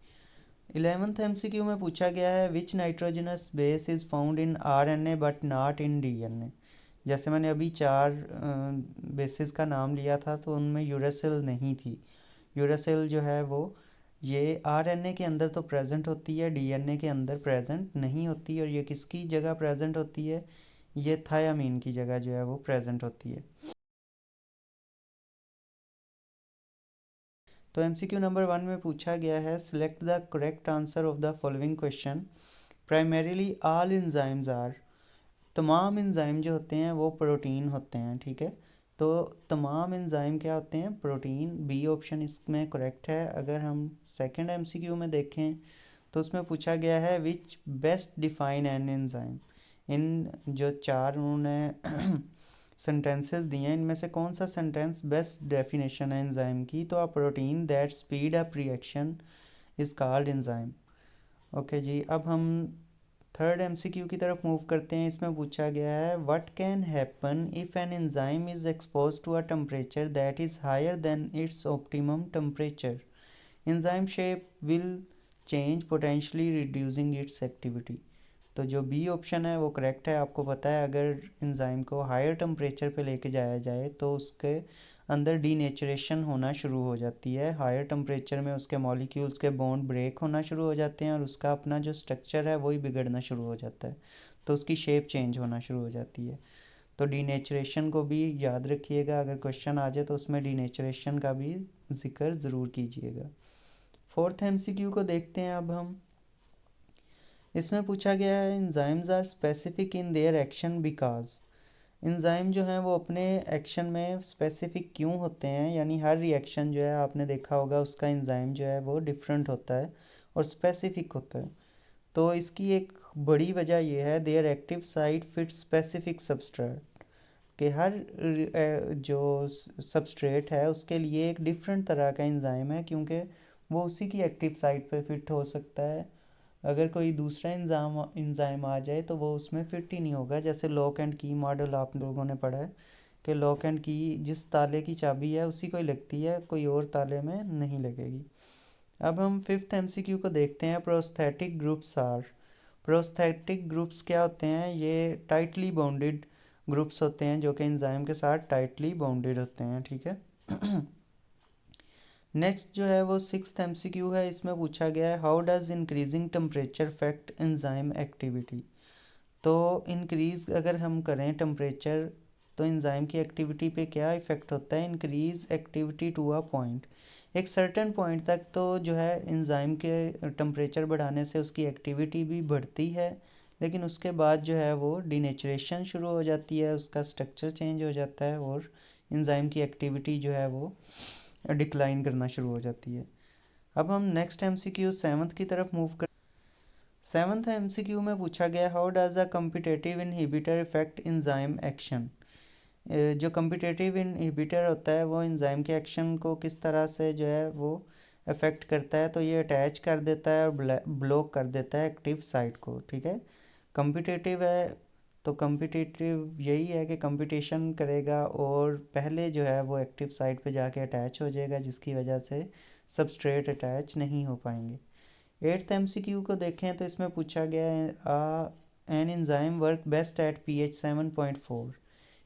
11th MCQ में पूछा गया है which nitrogenous base is found in RNA but not in DNA. जैसे मैंने अभी चार बेसिस का नाम लिया था तो उनमें यूरासिल नहीं थी। यूरासिल जो है वो ये आरएनए के अंदर तो प्रेजेंट होती है, डीएनए के अंदर प्रेजेंट नहीं होती। और ये किसकी जगह प्रेजेंट होती है, ये थायामीन की जगह जो है वो प्रेजेंट होती है। तो MCQ नंबर 1 में पूछा गया है select the correct answer of the following question. Primarily all enzymes are. तमाम इंजाइम जो होते हैं वो प्रोटीन होते हैं, ठीक है। तो तमाम इंजाइम क्या होते हैं, प्रोटीन। बी ऑप्शन इसमें करेक्ट है। अगर हम सेकंड MCQ में देखें तो उसमें पूछा गया है which best define an enzyme. इन जो चार उन्होंने सेंटेंसेस दिए हैं, इनमें से कौन सा सेंटेंस बेस्ट डेफिनेशन है एंजाइम की। तो a protein that speed up reaction is called enzyme. Okay जी, अब हम थर्ड MCQ की तरफ मूव करते हैं। इसमें पूछा गया है what can happen if an enzyme is expose to a temperature that is higher than its optimum temperature. Enzyme shape will change potentially reducing its activity. तो जो बी ऑप्शन है वो करेक्ट है। आपको पता है अगर एंजाइम को हायर टेम्परेचर पे लेके जाया जाए तो उसके अंदर डीनेचरेशन होना शुरू हो जाती है। हायर टेम्परेचर में उसके मॉलिक्यूल्स के बॉन्ड ब्रेक होना शुरू हो जाते हैं और उसका अपना जो स्ट्रक्चर है वही बिगड़ना शुरू हो जाता है, तो उसकी शेप चेंज होना शुरू हो जाती है। तो डीनेचरेशन को भी याद रखिएगा, अगर क्वेश्चन आ जाए तो उसमें डीनेचरेशन का भी जिक्र ज़रूर कीजिएगा। फोर्थ MCQ को देखते हैं अब हम। इसमें पूछा गया है enzymes are specific in their action because. Enzyme जो हैं वो अपने एक्शन में स्पेसिफिक क्यों होते हैं, यानी हर रिएक्शन जो है आपने देखा होगा उसका एंजाइम जो है वो डिफरेंट होता है और स्पेसिफिक होता है। तो इसकी एक बड़ी वजह यह है their active site fit specific substrate, कि हर जो सबस्ट्रेट है उसके लिए एक डिफरेंट तरह का एंजाइम है, क्योंकि वो उसी की एक्टिव साइट पे फिट हो सकता है। अगर कोई दूसरा इंजाइम आ जाए तो वो उसमें फिट ही नहीं होगा। जैसे लॉक एंड की मॉडल आप लोगों ने पढ़ा है कि लॉक एंड की जिस ताले की चाबी है उसी को ही लगती है, कोई और ताले में नहीं लगेगी। अब हम फिफ्थ MCQ को देखते हैं। Prosthetic groups are. Prosthetic groups क्या होते हैं, ये टाइटली बाउंडेड ग्रुप्स होते हैं जो कि एंजाइम के साथ टाइटली बाउंडेड होते हैं, ठीक है। नेक्स्ट जो है वो सिक्स्थ MCQ है। इसमें पूछा गया है how does increasing temperature affect enzyme activity. तो इंक्रीज अगर हम करें टेम्परेचर तो एंजाइम की एक्टिविटी पे क्या इफ़ेक्ट होता है, increase activity to a point. एक सर्टेन पॉइंट तक तो जो है एंजाइम के टेम्परेचर बढ़ाने से उसकी एक्टिविटी भी बढ़ती है, लेकिन उसके बाद जो है वो डीनेचरेशन शुरू हो जाती है, उसका स्ट्रक्चर चेंज हो जाता है और एंजाइम की एक्टिविटी जो है वो डिक्लाइन करना शुरू हो जाती है। अब हम नेक्स्ट MCQ सेवन्थ की तरफ मूव कर। सेवन्थ MCQ में पूछा गया how does a competitive inhibitor effect enzyme action. जो कम्पिटेटिव इनहिबिटर होता है वो एंजाइम के एक्शन को किस तरह से जो है वो अफेक्ट करता है। तो ये अटैच कर देता है और ब्लॉक कर देता है एक्टिव साइट को, ठीक है। कम्पिटेटिव है तो कम्पिटेटिव यही है कि कंपटीशन करेगा और पहले जो है वो एक्टिव साइट पे जाके अटैच हो जाएगा, जिसकी वजह से सबस्ट्रेट अटैच नहीं हो पाएंगे। एट्थ MCQ को देखें तो इसमें पूछा गया है an enzyme work best at pH 7.4।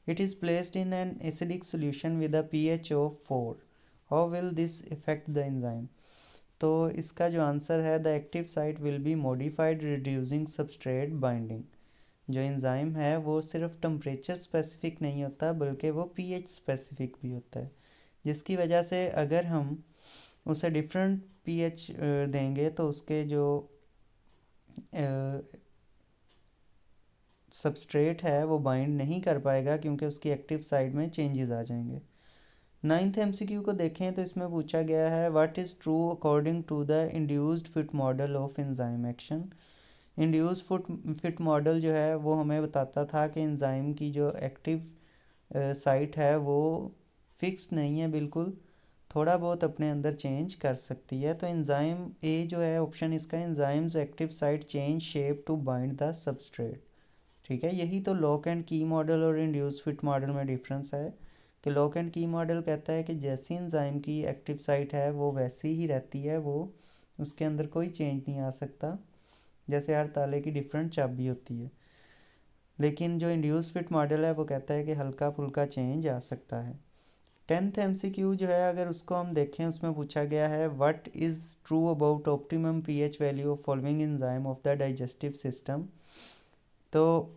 It is placed in an acidic solution with a pH of 4. How will this affect the enzyme? तो इसका जो आंसर है, the active site will be modified reducing substrate binding. जो enzyme है वो सिर्फ temperature specific नहीं होता बल्कि वो पीएच स्पेसिफिक भी होता है, जिसकी वजह से अगर हम उसे डिफरेंट पीएच देंगे तो उसके जो सबस्ट्रेट है वो बाइंड नहीं कर पाएगा क्योंकि उसकी एक्टिव साइड में चेंजेस आ जाएंगे। 9th एमसीक्यू को देखें तो इसमें पूछा गया है, what is true according to the induced fit model of enzyme action. Induced fit model जो है वो हमें बताता था कि एंजाइम की जो एक्टिव साइट है वो फिक्स नहीं है बिल्कुल, थोड़ा बहुत अपने अंदर चेंज कर सकती है। तो एंजाइम ए जो है ऑप्शन इसका, enzymes active site change shape to bind the substrate. ठीक है, यही तो लॉक एंड की मॉडल और इंड्यूस फिट मॉडल में डिफरेंस है कि लॉक एंड की मॉडल कहता है कि जैसी एंजाइम की एक्टिव साइट है वो वैसी ही रहती है, वो उसके अंदर कोई चेंज नहीं आ सकता, जैसे हर ताले की डिफरेंट चाबी होती है। लेकिन जो इंड्यूस फिट मॉडल है वो कहता है कि हल्का फुल्का चेंज आ सकता है। 10th एमसीक्यू जो है अगर उसको हम देखें, उसमें पूछा गया है, what is true about optimum pH value of following enzyme of the digestive system. तो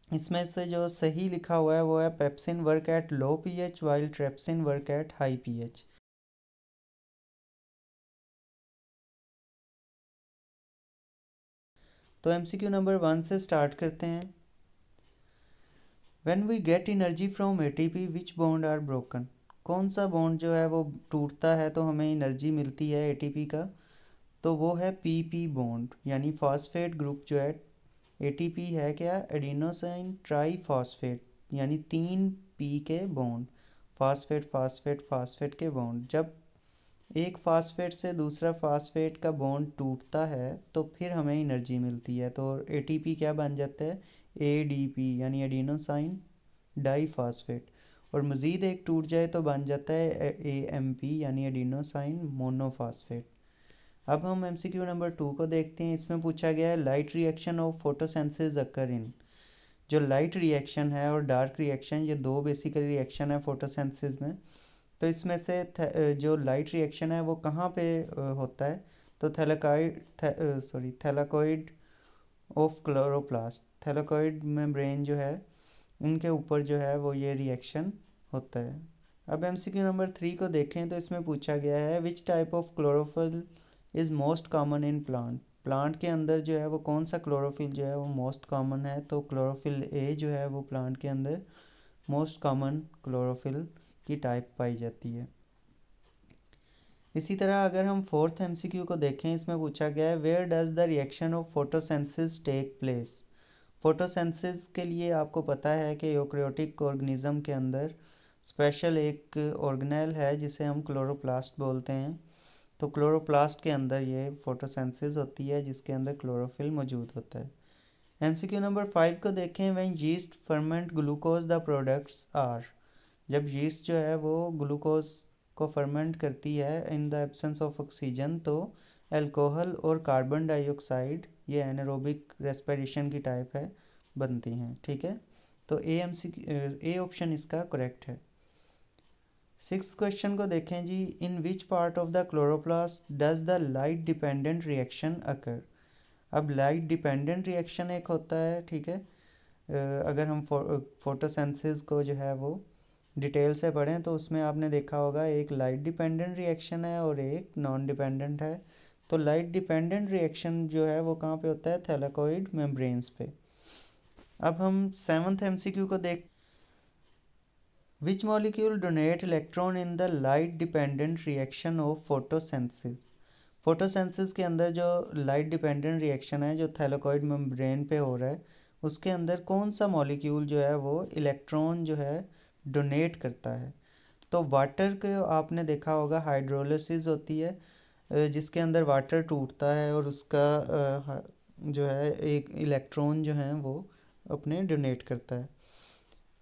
इसमें से जो सही लिखा हुआ है वो है, pepsin work at low pH while trypsin work at high pH. तो एमसीक्यू नंबर 1 से स्टार्ट करते हैं। When we get energy from ATP which bond are broken. कौन सा बॉन्ड जो है वो टूटता है तो हमें एनर्जी मिलती है एटीपी का, तो वो है पीपी बॉन्ड, यानी फॉस्फेट ग्रुप जो है। एटीपी है क्या, एडिनोसाइन ट्राईफॉस्फेट, यानी 3 पी के बॉन्ड, फास्फेट फास्फेट फास्फेट के बॉन्ड। जब एक फास्फेट से दूसरा फास्फेट का बॉन्ड टूटता है तो फिर हमें एनर्जी मिलती है, तो एटीपी क्या बन जाता है, एडीपी यानी एडिनोसाइन डाईफॉस्फेट। और मज़ीद एक टूट जाए तो बन जाता है एएमपी यानी एडिनोसाइन मोनोफॉस्फेट। अब हम एमसीक्यू नंबर 2 को देखते हैं। इसमें पूछा गया है, लाइट रिएक्शन ऑफ फोटोसिंथेसिस अकर इन। जो लाइट रिएक्शन है और डार्क रिएक्शन, ये दो बेसिकली रिएक्शन है फोटोसिंथेसिस में। तो इसमें से जो लाइट रिएक्शन है वो कहाँ पे होता है, तो थैलाकोइड ऑफ क्लोरोप्लास्ट, थैलाकोइड मेम्ब्रेन जो है उनके ऊपर जो है वो ये रिएक्शन होता है। अब एमसीक्यू नंबर 3 को देखें तो इसमें पूछा गया है, which type of chlorophyll is most common in plant. Plant के अंदर जो है वो कौन सा क्लोरोफिल जो है वो मोस्ट कॉमन है, तो क्लोरोफिल ए जो है वो प्लांट के अंदर मोस्ट कॉमन क्लोरोफिल की टाइप पाई जाती है। इसी तरह अगर हम 4th एमसीक्यू को देखें, इसमें पूछा गया है, where does the reaction of photosynthesis take place. Photosynthesis के लिए आपको पता है कि यूकेरियोटिक ऑर्गेनिज्म के अंदर स्पेशल एक ऑर्गेनेल है जिसे हम क्लोरोप्लास्ट बोलते हैं। तो क्लोरोप्लास्ट के अंदर ये फोटोसिंथेसिस होती है जिसके अंदर क्लोरोफिल मौजूद होता है। एमसीक्यू नंबर 5 को देखें, when yeast ferment glucose the products are. जब यीस्ट जो है वो ग्लूकोज को फर्मेंट करती है in the absence of oxygen, तो अल्कोहल और कार्बन डाइऑक्साइड, ये एनारोबिक रेस्पिरेशन की टाइप है, बनती हैं। ठीक है, तो ए ऑप्शन इसका करेक्ट है। 6th क्वेश्चन को देखें जी, in which part of the chloroplast does the light dependent reaction occur. अब लाइट डिपेंडेंट रिएक्शन एक होता है, ठीक है, अगर हम फोटोसिंथेसिस को जो है वो डिटेल से पढ़ें तो उसमें आपने देखा होगा एक लाइट डिपेंडेंट रिएक्शन है और एक नॉन डिपेंडेंट है। तो लाइट डिपेंडेंट रिएक्शन जो है वो कहाँ पे होता है, थैलाकोइड मेम्ब्रेन्स पे। अब हम 7th एमसीक्यू को देख, which molecule donate electron in the light dependent reaction of photosynthesis. Photosynthesis के अंदर जो लाइट डिपेंडेंट रिएक्शन है जो थैलाकोइड मेम्ब्रेन पे हो रहा है, उसके अंदर कौन सा मॉलिक्यूल जो है वो इलेक्ट्रॉन जो है डोनेट करता है। तो वाटर के आपने देखा होगा हाइड्रोलिसिस होती है, जिसके अंदर वाटर टूटता है और उसका जो है एक इलेक्ट्रॉन जो है वो अपने डोनेट करता है।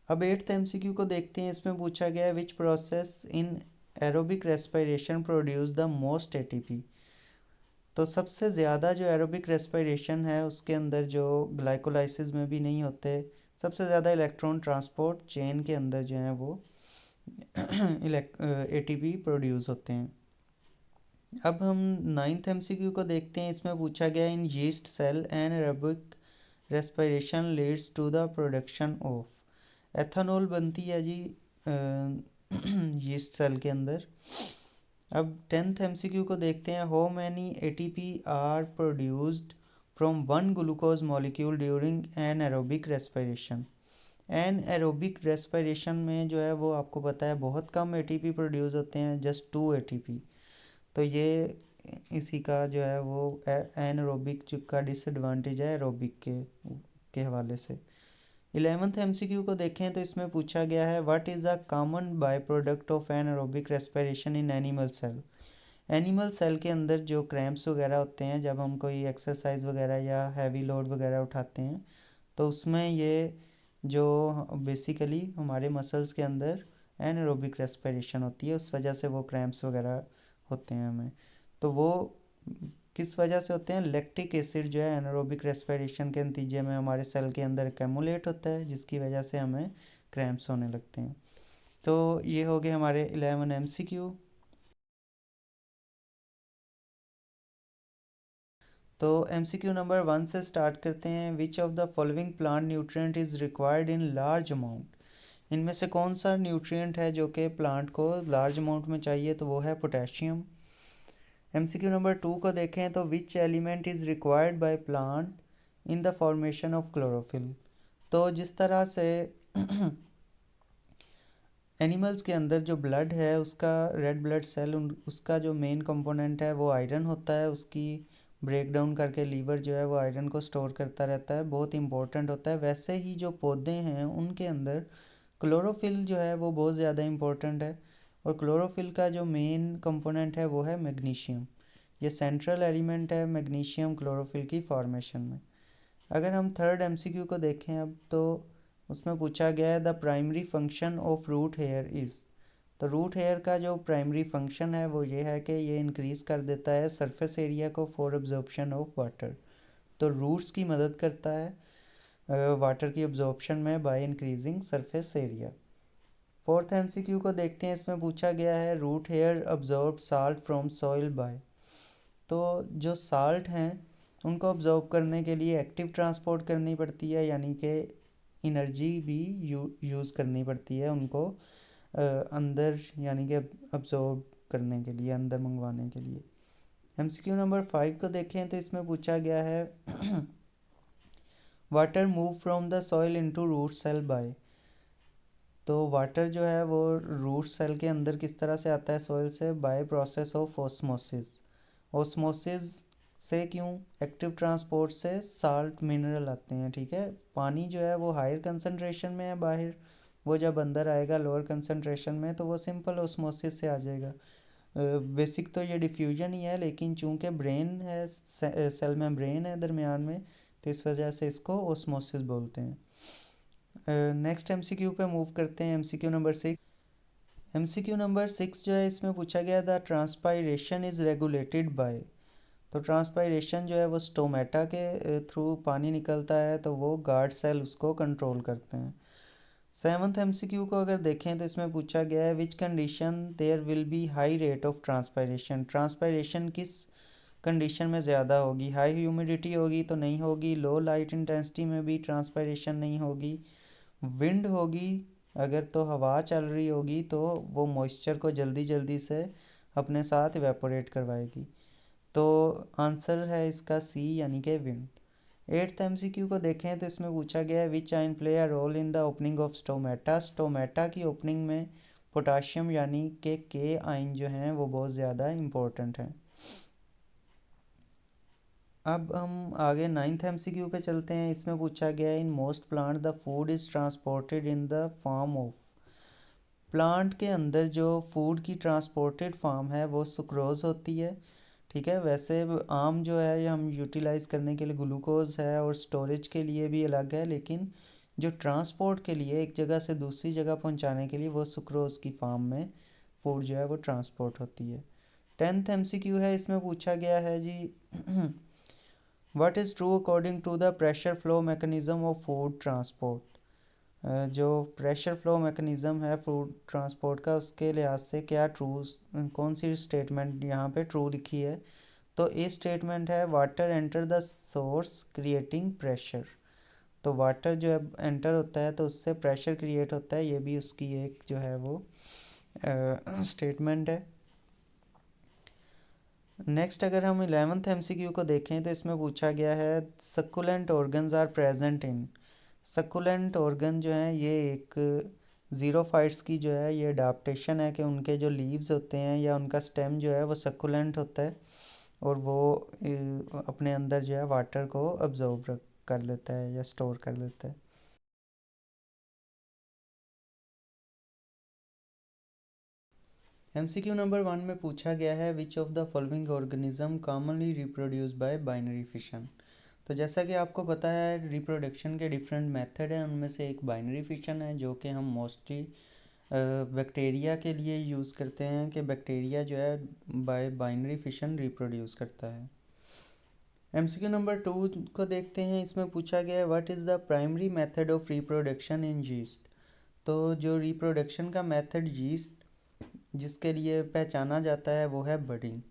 अब 8th एमसीक्यू को देखते हैं। इसमें पूछा गया है, which process in aerobic respiration produce the most ATP. तो सबसे ज़्यादा जो एरोबिक रेस्पिरेशन है उसके अंदर जो ग्लाइकोलाइसिस में भी नहीं होते, सबसे ज़्यादा इलेक्ट्रॉन ट्रांसपोर्ट चेन के अंदर जो है वो एटीपी प्रोड्यूस होते हैं। अब हम 9th एमसीक्यू को देखते हैं। इसमें पूछा गया in yeast cell anaerobic respiration leads to the production of ethanol बनती है जी यीस्ट सेल के अंदर। अब 10th एमसीक्यू को देखते हैं। How many ATP are produced from one glucose molecule during anaerobic respiration. Anaerobic respiration में जो है वो आपको पता है बहुत कम एटीपी प्रोड्यूस होते हैं, जस्ट 2 एटीपी। तो ये इसी का जो है वो एनारोबिक का डिसएडवांटेज है एरोबिक के हवाले से। 11th एमसीक्यू को देखें तो इसमें पूछा गया है what is a common by product of anaerobic respiration in animal cell. Animal cell के अंदर जो क्रैम्प्स वगैरह होते हैं जब हम कोई एक्सरसाइज वगैरह या हैवी लोड वगैरह उठाते हैं, तो उसमें ये जो बेसिकली हमारे मसल्स के अंदर एनारोबिक रेस्पिरेशन होती है, उस वजह से वो क्रैम्प्स वगैरह होते हैं हमें। तो वो किस वजह से होते हैं? लैक्टिक एसिड जो है एनारोबिक रेस्पिरेशन के नतीजे में हमारे सेल के अंदर एक्यूमुलेट होता है, जिसकी वजह से हमें क्रैम्प्स होने लगते हैं। तो ये हो गए हमारे 11 एमसीक्यू। तो एमसीक्यू नंबर 1 से स्टार्ट करते हैं। विच of the following plant nutrient is required in large amount. इनमें से कौन सा न्यूट्रिएंट है जो कि प्लांट को लार्ज अमाउंट में चाहिए? तो वो है पोटेशियम। एमसीक्यू नंबर 2 को देखें तो which element is required by plant in the formation of chlorophyll. तो जिस तरह से एनिमल्स के अंदर जो ब्लड है उसका रेड ब्लड सेल उसका जो मेन कंपोनेंट है वो आयरन होता है, उसकी ब्रेक डाउन करके लीवर जो है वो आयरन को स्टोर करता रहता है, बहुत इंपॉर्टेंट होता है। वैसे ही जो पौधे हैं उनके अंदर क्लोरोफिल जो है वो बहुत ज़्यादा इंपॉर्टेंट है, और क्लोरोफिल का जो मेन कंपोनेंट है वो है मैग्नीशियम। ये सेंट्रल एलिमेंट है मैग्नीशियम क्लोरोफिल की फॉर्मेशन में। अगर हम थर्ड एमसीक्यू को देखें अब, तो उसमें पूछा गया है the primary function of root hair is. तो रूट हेयर का जो प्राइमरी फंक्शन है वो ये है कि ये इंक्रीज़ कर देता है सरफेस एरिया को फॉर एब्जॉर्प्शन ऑफ वाटर। तो रूट्स की मदद करता है वाटर की एब्जॉर्प्शन में by increasing surface area. Fourth MCQ को देखते हैं। इसमें पूछा गया है root hair absorb salt from soil by. तो जो साल्ट हैं उनको अब्जॉर्ब करने के लिए एक्टिव ट्रांसपोर्ट करनी पड़ती है, यानी कि एनर्जी भी यूज़ करनी पड़ती है उनको अंदर, यानी कि अब्जॉर्ब करने के लिए, अंदर मंगवाने के लिए। एमसीक्यू नंबर 5 को देखें तो इसमें पूछा गया है water move from the soil into root cell by. तो वाटर जो है वो रूट सेल के अंदर किस तरह से आता है सॉइल से? By process of osmosis. Osmosis से क्यों? एक्टिव ट्रांसपोर्ट से साल्ट मिनरल आते हैं, ठीक है। पानी जो है वो हायर कंसंट्रेशन में है बाहर, वो जब अंदर आएगा लोअर कंसंट्रेशन में तो वो सिंपल ऑस्मोसिस से आ जाएगा। बेसिक तो ये डिफ्यूजन ही है, लेकिन चूंकि ब्रेन है, सेल में ब्रेन है दरमियान में, तो इस वजह से इसको ऑस्मोसिस बोलते हैं। नेक्स्ट एमसीक्यू पे मूव करते हैं। MCQ number 6। एमसीक्यू नंबर 6 जो है इसमें पूछा गया the transpiration is regulated by. तो ट्रांसपायरेशन जो है वो स्टोमेटा के थ्रू पानी निकलता है, तो वो गार्ड सेल उसको कंट्रोल करते हैं। 7th एमसीक्यू को अगर देखें तो इसमें पूछा गया है which condition there will be high rate of transpiration. Transpiration किस कंडीशन में ज़्यादा होगी? हाई ह्यूमिडिटी होगी तो नहीं होगी, लो लाइट इंटेंसिटी में भी ट्रांसपायरेशन नहीं होगी, विंड होगी अगर तो हवा चल रही होगी तो वो मॉइस्चर को जल्दी जल्दी से अपने साथ इवेपोरेट करवाएगी। तो आंसर है इसका सी, यानी कि विंड। 8th एमसीक्यू को देखें तो इसमें पूछा गया है which ion play a role in the opening of stomata. Stomata की ओपनिंग में पोटाशियम यानी कि के आइन जो हैं वो बहुत ज़्यादा इम्पोर्टेंट हैं। अब हम आगे 9th एमसीक्यू पे चलते हैं। इसमें पूछा गया है in most plant the food is transported in the form of. Plant के अंदर जो फूड की ट्रांसपोर्टेड फॉर्म है वो सुक्रोज होती है, ठीक है। वैसे आम जो है ये हम यूटिलाइज़ करने के लिए ग्लूकोज है और स्टोरेज के लिए भी अलग है, लेकिन जो ट्रांसपोर्ट के लिए एक जगह से दूसरी जगह पहुंचाने के लिए वो सुक्रोज की फॉर्म में फूड जो है वो ट्रांसपोर्ट होती है। 10th MCQ है, इसमें पूछा गया है जी what is true according to the pressure flow mechanism of food transport. जो प्रेशर फ्लो मैकेनिज्म है फूड ट्रांसपोर्ट का, उसके लिहाज से क्या ट्रू, कौन सी स्टेटमेंट यहाँ पे ट्रू लिखी है। तो ए स्टेटमेंट है water enter the source creating pressure. तो वाटर जो है एंटर होता है तो उससे प्रेशर क्रिएट होता है, ये भी उसकी एक जो है वो स्टेटमेंट है। नेक्स्ट अगर हम 11th MCQ को देखें तो इसमें पूछा गया है succulent organs are present in. Succulent organ जो है ये एक ज़ीरोफाइट्स की जो है ये अडाप्टेशन है कि उनके जो लीव्स होते हैं या उनका स्टेम जो है वो सक्कुलेंट होता है और वो अपने अंदर जो है वाटर को अब्जॉर्ब कर लेता है या स्टोर कर लेता है। MCQ नंबर 1 में पूछा गया है which of the following organism commonly reproduce by binary fission. तो जैसा कि आपको पता है रिप्रोडक्शन के डिफरेंट मेथड हैं, उनमें से एक बाइनरी फिशन है जो कि हम मोस्टली बैक्टीरिया के लिए यूज़ करते हैं कि बैक्टीरिया जो है बाय बाइनरी फिशन रिप्रोड्यूस करता है। MCQ नंबर 2 को देखते हैं, इसमें पूछा गया है what is the primary method of reproduction in yeast. तो जो रिप्रोडक्शन का मेथड यीस्ट जिसके लिए पहचाना जाता है वो है बडिंग।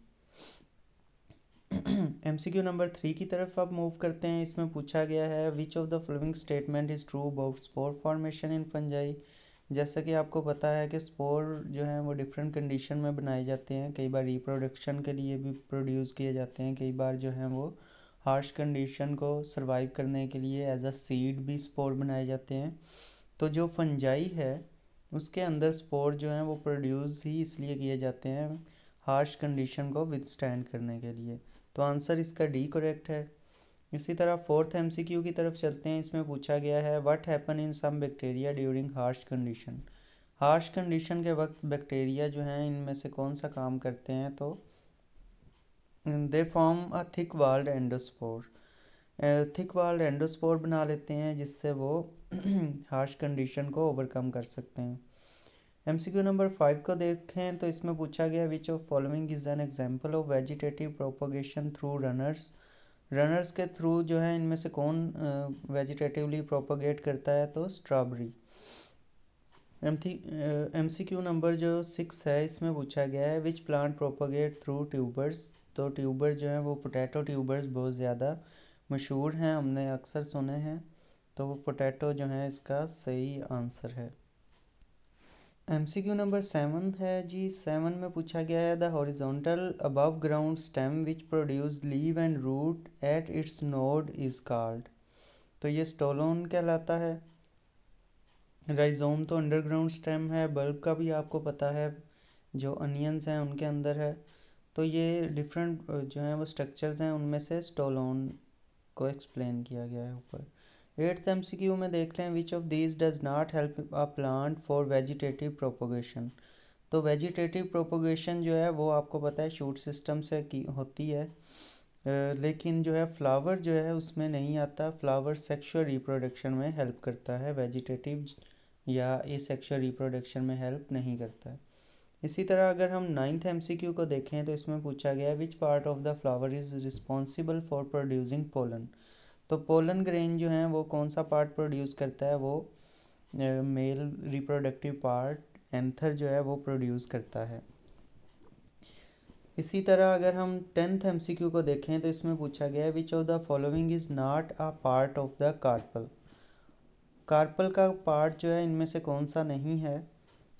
MCQ नंबर 3 की तरफ अब मूव करते हैं, इसमें पूछा गया है which of the following statement is true about spore formation in fungi. जैसा कि आपको पता है कि स्पोर जो हैं वो डिफरेंट कंडीशन में बनाए जाते हैं, कई बार रिप्रोडक्शन के लिए भी प्रोड्यूस किए जाते हैं, कई बार जो हैं वो हार्श कंडीशन को सरवाइव करने के लिए एज अ सीड भी स्पोर बनाए जाते हैं। तो जो फंजाई है उसके अंदर स्पोर जो हैं वो प्रोड्यूस ही इसलिए किए जाते हैं हार्श कंडीशन को विदस्टैंड करने के लिए। तो आंसर इसका डी करेक्ट है। इसी तरह 4th MCQ की तरफ चलते हैं, इसमें पूछा गया है what happen in some bacteria during harsh condition. Harsh condition के वक्त बैक्टीरिया जो हैं इनमें से कौन सा काम करते हैं, तो they form a thick walled endospore. Thick walled endospore बना लेते हैं जिससे वो हार्श कंडीशन को ओवरकम कर सकते हैं। MCQ नंबर 5 को देखें तो इसमें पूछा गया which of following is an example of vegetative propagation through runners. Runners के थ्रू जो है इनमें से कौन वेजिटेटिवली प्रोपोगेट करता है, तो स्ट्रॉबेरी। MCQ नंबर जो 6 है इसमें पूछा गया है which plant propagate through tubers. तो ट्यूबर जो हैं वो पोटैटो ट्यूबर्स बहुत ज़्यादा मशहूर हैं, हमने अक्सर सुने हैं, तो वो पोटैटो जो है इसका सही आंसर है। MCQ नंबर 7 है जी, 7 में पूछा गया है the horizontal above ground stem which produce leave and root at its node is called. तो ये स्टोलोन कहलाता है। राइजोम तो अंडरग्राउंड स्टेम है, बल्ब का भी आपको पता है जो अनियंस हैं उनके अंदर है। तो ये डिफरेंट जो हैं वो स्ट्रक्चर्स हैं, उनमें से स्टोलोन को एक्सप्लेन किया गया है ऊपर। 8th MCQ में देख लें विच of these does not help a plant for vegetative propagation. तो वेजिटेटिव प्रोपोगेशन जो है वो आपको पता है शूट सिस्टम से की होती है, लेकिन जो है फ्लावर जो है उसमें नहीं आता। फ्लावर सेक्सुअल रिप्रोडक्शन में हेल्प करता है, वेजिटेटिव या एसेक्सुअल रिप्रोडक्शन में हेल्प नहीं करता है। इसी तरह अगर हम 9th MCQ को देखें तो इसमें पूछा गया है विच part of the flower is responsible for producing pollen. तो पोलन ग्रेन जो है वो कौन सा पार्ट प्रोड्यूस करता है, वो मेल रिप्रोडक्टिव पार्ट एंथर जो है वो प्रोड्यूस करता है। इसी तरह अगर हम 10th MCQ को देखें तो इसमें पूछा गया है which of the following is not a part of the carpel. Carpel का पार्ट जो है इनमें से कौन सा नहीं है।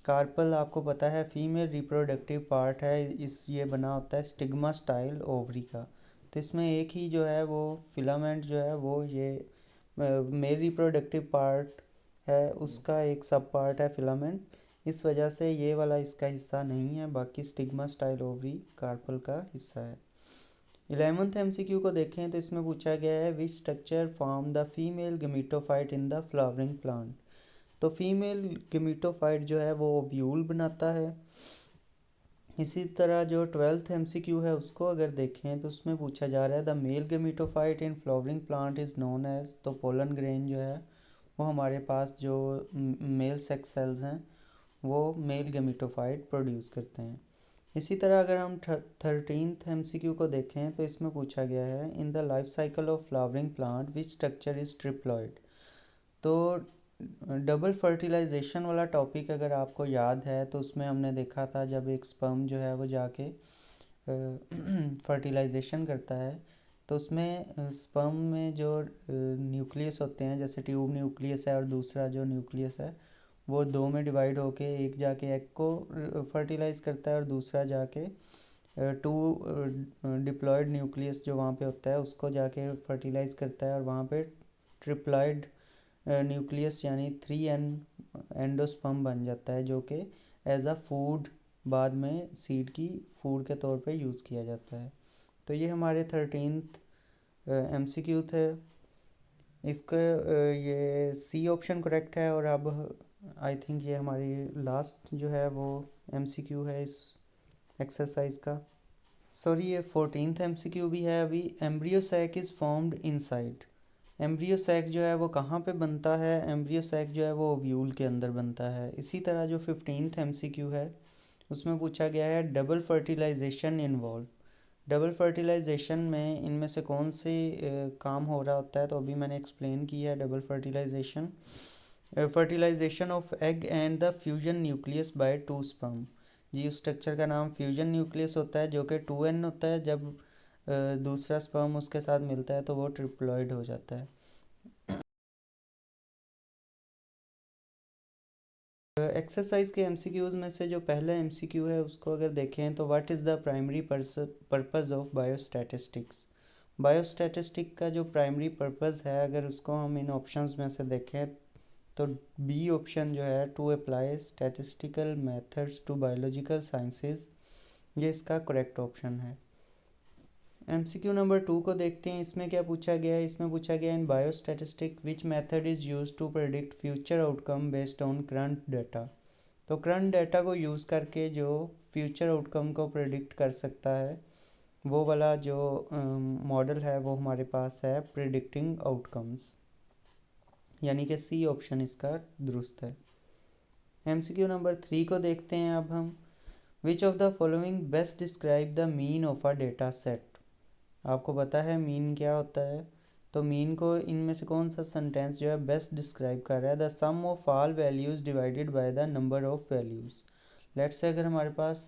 कार्पल आपको पता है फीमेल रिप्रोडक्टिव पार्ट है, इस ये बना होता है स्टिग्मा स्टाइल ओवरी का। तो इसमें एक ही जो है वो फिलामेंट जो है वो ये मेल रिप्रोडक्टिव पार्ट है, उसका एक सब पार्ट है फिलामेंट, इस वजह से ये वाला इसका हिस्सा नहीं है, बाकी स्टिग्मा स्टाइल ओवरी कार्पल का हिस्सा है। 11th MCQ को देखें तो इसमें पूछा गया है which structure form the female gametophyte in the flowering plant. तो फीमेल गेमिटोफाइट जो है वो ओव्यूल बनाता है। इसी तरह जो 12th MCQ है उसको अगर देखें तो उसमें पूछा जा रहा है the male gametophyte in flowering plant is known as. तो पोलन ग्रेन जो है वो हमारे पास जो मेल सेक्स सेल्स हैं वो मेल गेमिटोफाइट प्रोड्यूस करते हैं। इसी तरह अगर हम 13th MCQ को देखें तो इसमें पूछा गया है in the life cycle of flowering plant which structure is triploid. तो डबल फर्टिलाइजेशन वाला टॉपिक अगर आपको याद है तो उसमें हमने देखा था जब एक स्पर्म जो है वो जाके फर्टिलाइजेशन करता है तो उसमें स्पर्म में जो न्यूक्लियस होते हैं, जैसे ट्यूब न्यूक्लियस है और दूसरा जो न्यूक्लियस है वो दो में डिवाइड होके एक जाके एग को फर्टिलाइज करता है और दूसरा जाके टू डिप्लॉयड न्यूक्लियस जो वहाँ पे होता है उसको जाके फर्टिलाइज करता है और वहाँ पे ट्रिप्लॉयड न्यूक्लियस यानी 3N एंडोस्पर्म बन जाता है जो कि एज अ फूड बाद में सीड की फूड के तौर पे यूज़ किया जाता है। तो ये हमारे 13th MCQ थे। इसका ये सी ऑप्शन करेक्ट है। और अब आई थिंक ये हमारी लास्ट जो है वो MCQ है इस एक्सरसाइज का। सॉरी, ये 14th MCQ भी है अभी। Embryo sac is formed inside. Embryo sac जो है वो कहाँ पे बनता है? एम्ब्रियो सैक जो है वो ओव्यूल के अंदर बनता है। इसी तरह जो 15th MCQ है उसमें पूछा गया है double fertilization involve. Double fertilization में इनमें से कौन से काम हो रहा होता है? तो अभी मैंने एक्सप्लेन किया है double fertilization. Fertilization of egg and the fusion nucleus by two sperm. जी, उस स्ट्रक्चर का नाम फ्यूजन न्यूक्लियस होता है जो कि 2N होता है। जब दूसरा स्पर्म उसके साथ मिलता है तो वो ट्रिप्लॉइड हो जाता है। एक्सरसाइज के MCQs में से जो पहला MCQ है उसको अगर देखें तो what is the primary purpose of biostatistics. Biostatistic का जो प्राइमरी पर्पज़ है अगर उसको हम इन ऑप्शंस में से देखें तो बी ऑप्शन जो है to apply statistical methods to biological sciences, ये इसका करेक्ट ऑप्शन है। MCQ नंबर 2 को देखते हैं। इसमें क्या पूछा गया है? इसमें पूछा गया in biostatistic which method is use to predict future outcome based on current data. तो करंट डाटा को यूज़ करके जो फ्यूचर आउटकम को प्रेडिक्ट कर सकता है वो वाला जो मॉडल है वो हमारे पास है प्रिडिक्टिंग आउटकम्स, यानी कि सी ऑप्शन इसका दुरुस्त है। MCQ नंबर 3 को देखते हैं अब हम। विच of the following best describe the mean of a data set. आपको पता है मीन क्या होता है? तो मीन को इनमें से कौन सा सेंटेंस जो है बेस्ट डिस्क्राइब कर रहा है? The sum of all values divided by the number of values. Let's say अगर हमारे पास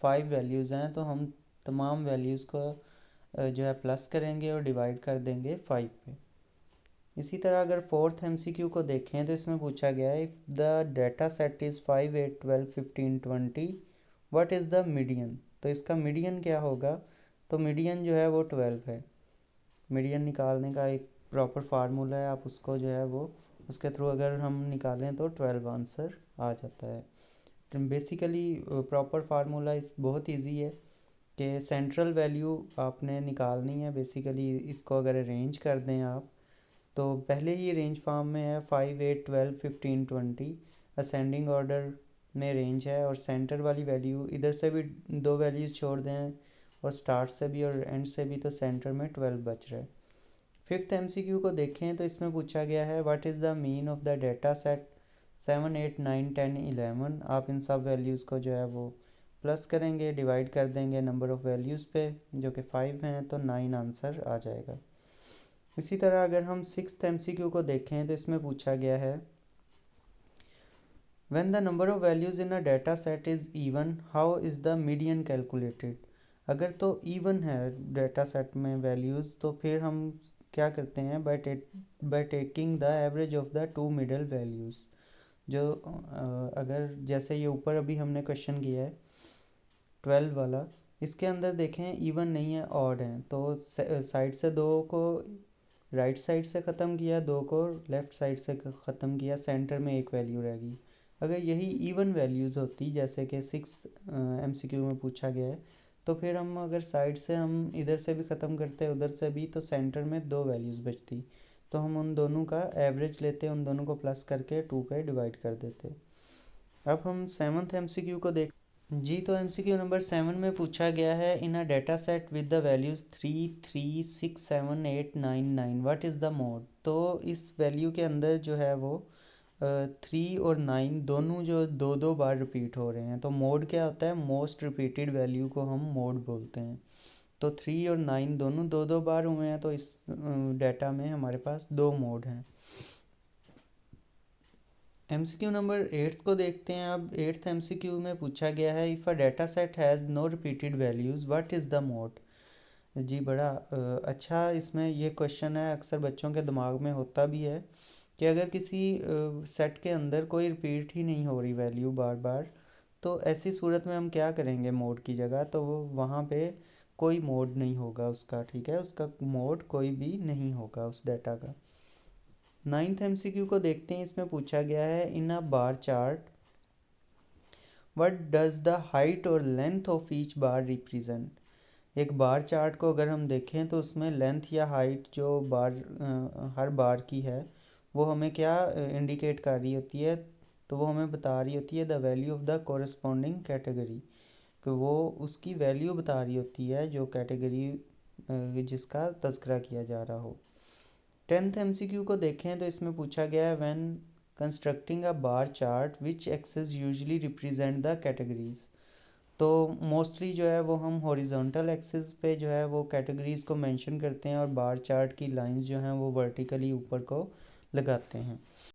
5 वैल्यूज़ हैं तो हम तमाम वैल्यूज़ को जो है प्लस करेंगे और डिवाइड कर देंगे 5 पे। इसी तरह अगर 4th MCQ को देखें तो इसमें पूछा गया है if the data set is 5, 8, 12, 15, 20 what is the median. तो इसका मीडियन क्या होगा? तो मीडियन जो है वो 12 है। मीडियन निकालने का एक प्रॉपर फार्मूला है, आप उसको जो है वो उसके थ्रू अगर हम निकालें तो 12 आंसर आ जाता है। बेसिकली प्रॉपर फार्मूला इस बहुत इजी है कि सेंट्रल वैल्यू आपने निकालनी है। बेसिकली इसको अगर अरेंज कर दें आप तो पहले ही रेंज फॉर्म में है 5, 8, 12, 15, 20 असेंडिंग ऑर्डर में रेंज है। और सेंटर वाली वैल्यू इधर से भी दो वैल्यूज छोड़ दें और स्टार्ट से भी और एंड से भी, तो सेंटर में 12 बच रहा है। 5th MCQ को देखें तो इसमें पूछा गया है what is the mean of the data set 7, 8, 9, 10, 11। आप इन सब वैल्यूज़ को जो है वो प्लस करेंगे, डिवाइड कर देंगे नंबर ऑफ़ वैल्यूज़ पे जो कि 5 हैं, तो 9 आंसर आ जाएगा। इसी तरह अगर हम 6th MCQ को देखें तो इसमें पूछा गया है when the number of values in a data set is even how is the median calculated. अगर तो इवन है डाटा सेट में वैल्यूज़ तो फिर हम क्या करते हैं by taking the average of the two middle values. जो अगर जैसे ये ऊपर अभी हमने क्वेश्चन किया है 12 वाला, इसके अंदर देखें इवन नहीं है, ऑड है। तो साइड से दो को राइट साइड से ख़त्म किया, दो को लेफ़्ट साइड से ख़त्म किया, सेंटर में एक वैल्यू रहेगी। अगर यही इवन वैल्यूज़ होती जैसे कि 6th MCQ में पूछा गया है तो फिर हम अगर साइड से हम इधर से भी ख़त्म करते उधर से भी तो सेंटर में दो वैल्यूज़ बचती। तो हम उन दोनों का एवरेज लेते, उन दोनों को प्लस करके 2 पे डिवाइड कर देते। अब हम 7th MCQ को देख। जी, तो MCQ नंबर 7 में पूछा गया है in a data set with the values 3, 3, 6, 7, 8, 9, 9 what is the mode. तो इस वैल्यू के अंदर जो है वो 3 और 9 दोनों जो दो दो बार रिपीट हो रहे हैं, तो मोड क्या होता है, मोस्ट रिपीटेड वैल्यू को हम मोड बोलते हैं। तो 3 और 9 दोनों दो दो बार हुए हैं, तो इस डाटा में हमारे पास दो मोड हैं। एमसीक्यू नंबर 8 को देखते हैं। अब 8th एमसीक्यू में पूछा गया है, if a data set has no repeated values what is the mode. जी बड़ा अच्छा इसमें ये क्वेश्चन है, अक्सर बच्चों के दिमाग में होता भी है कि अगर किसी सेट के अंदर कोई रिपीट ही नहीं हो रही वैल्यू बार बार, तो ऐसी सूरत में हम क्या करेंगे मोड की जगह, तो वो वहाँ पे कोई मोड नहीं होगा उसका, ठीक है, उसका मोड कोई भी नहीं होगा उस डाटा का। 9th एमसीक्यू को देखते हैं। इसमें पूछा गया है, in a bar chart what does the height और length of each bar represent. एक बार चार्ट को अगर हम देखें तो उसमें लेंथ या हाइट जो हर बार की है, वो हमें क्या इंडिकेट कर रही होती है, तो वो हमें बता रही होती है the value of the corresponding category, कि वो उसकी वैल्यू बता रही होती है जो कैटेगरी जिसका तज़किरा किया जा रहा हो। 10th एमसीक्यू को देखें तो इसमें पूछा गया है, when constructing a bar chart which axis usually represent the categories. तो मोस्टली जो है वो हम हॉरिजॉन्टल एक्सिस पे जो है वो कैटेगरीज को मेंशन करते हैं, और बार चार्ट की लाइंस जो हैं वो वर्टिकली ऊपर को लगाते हैं।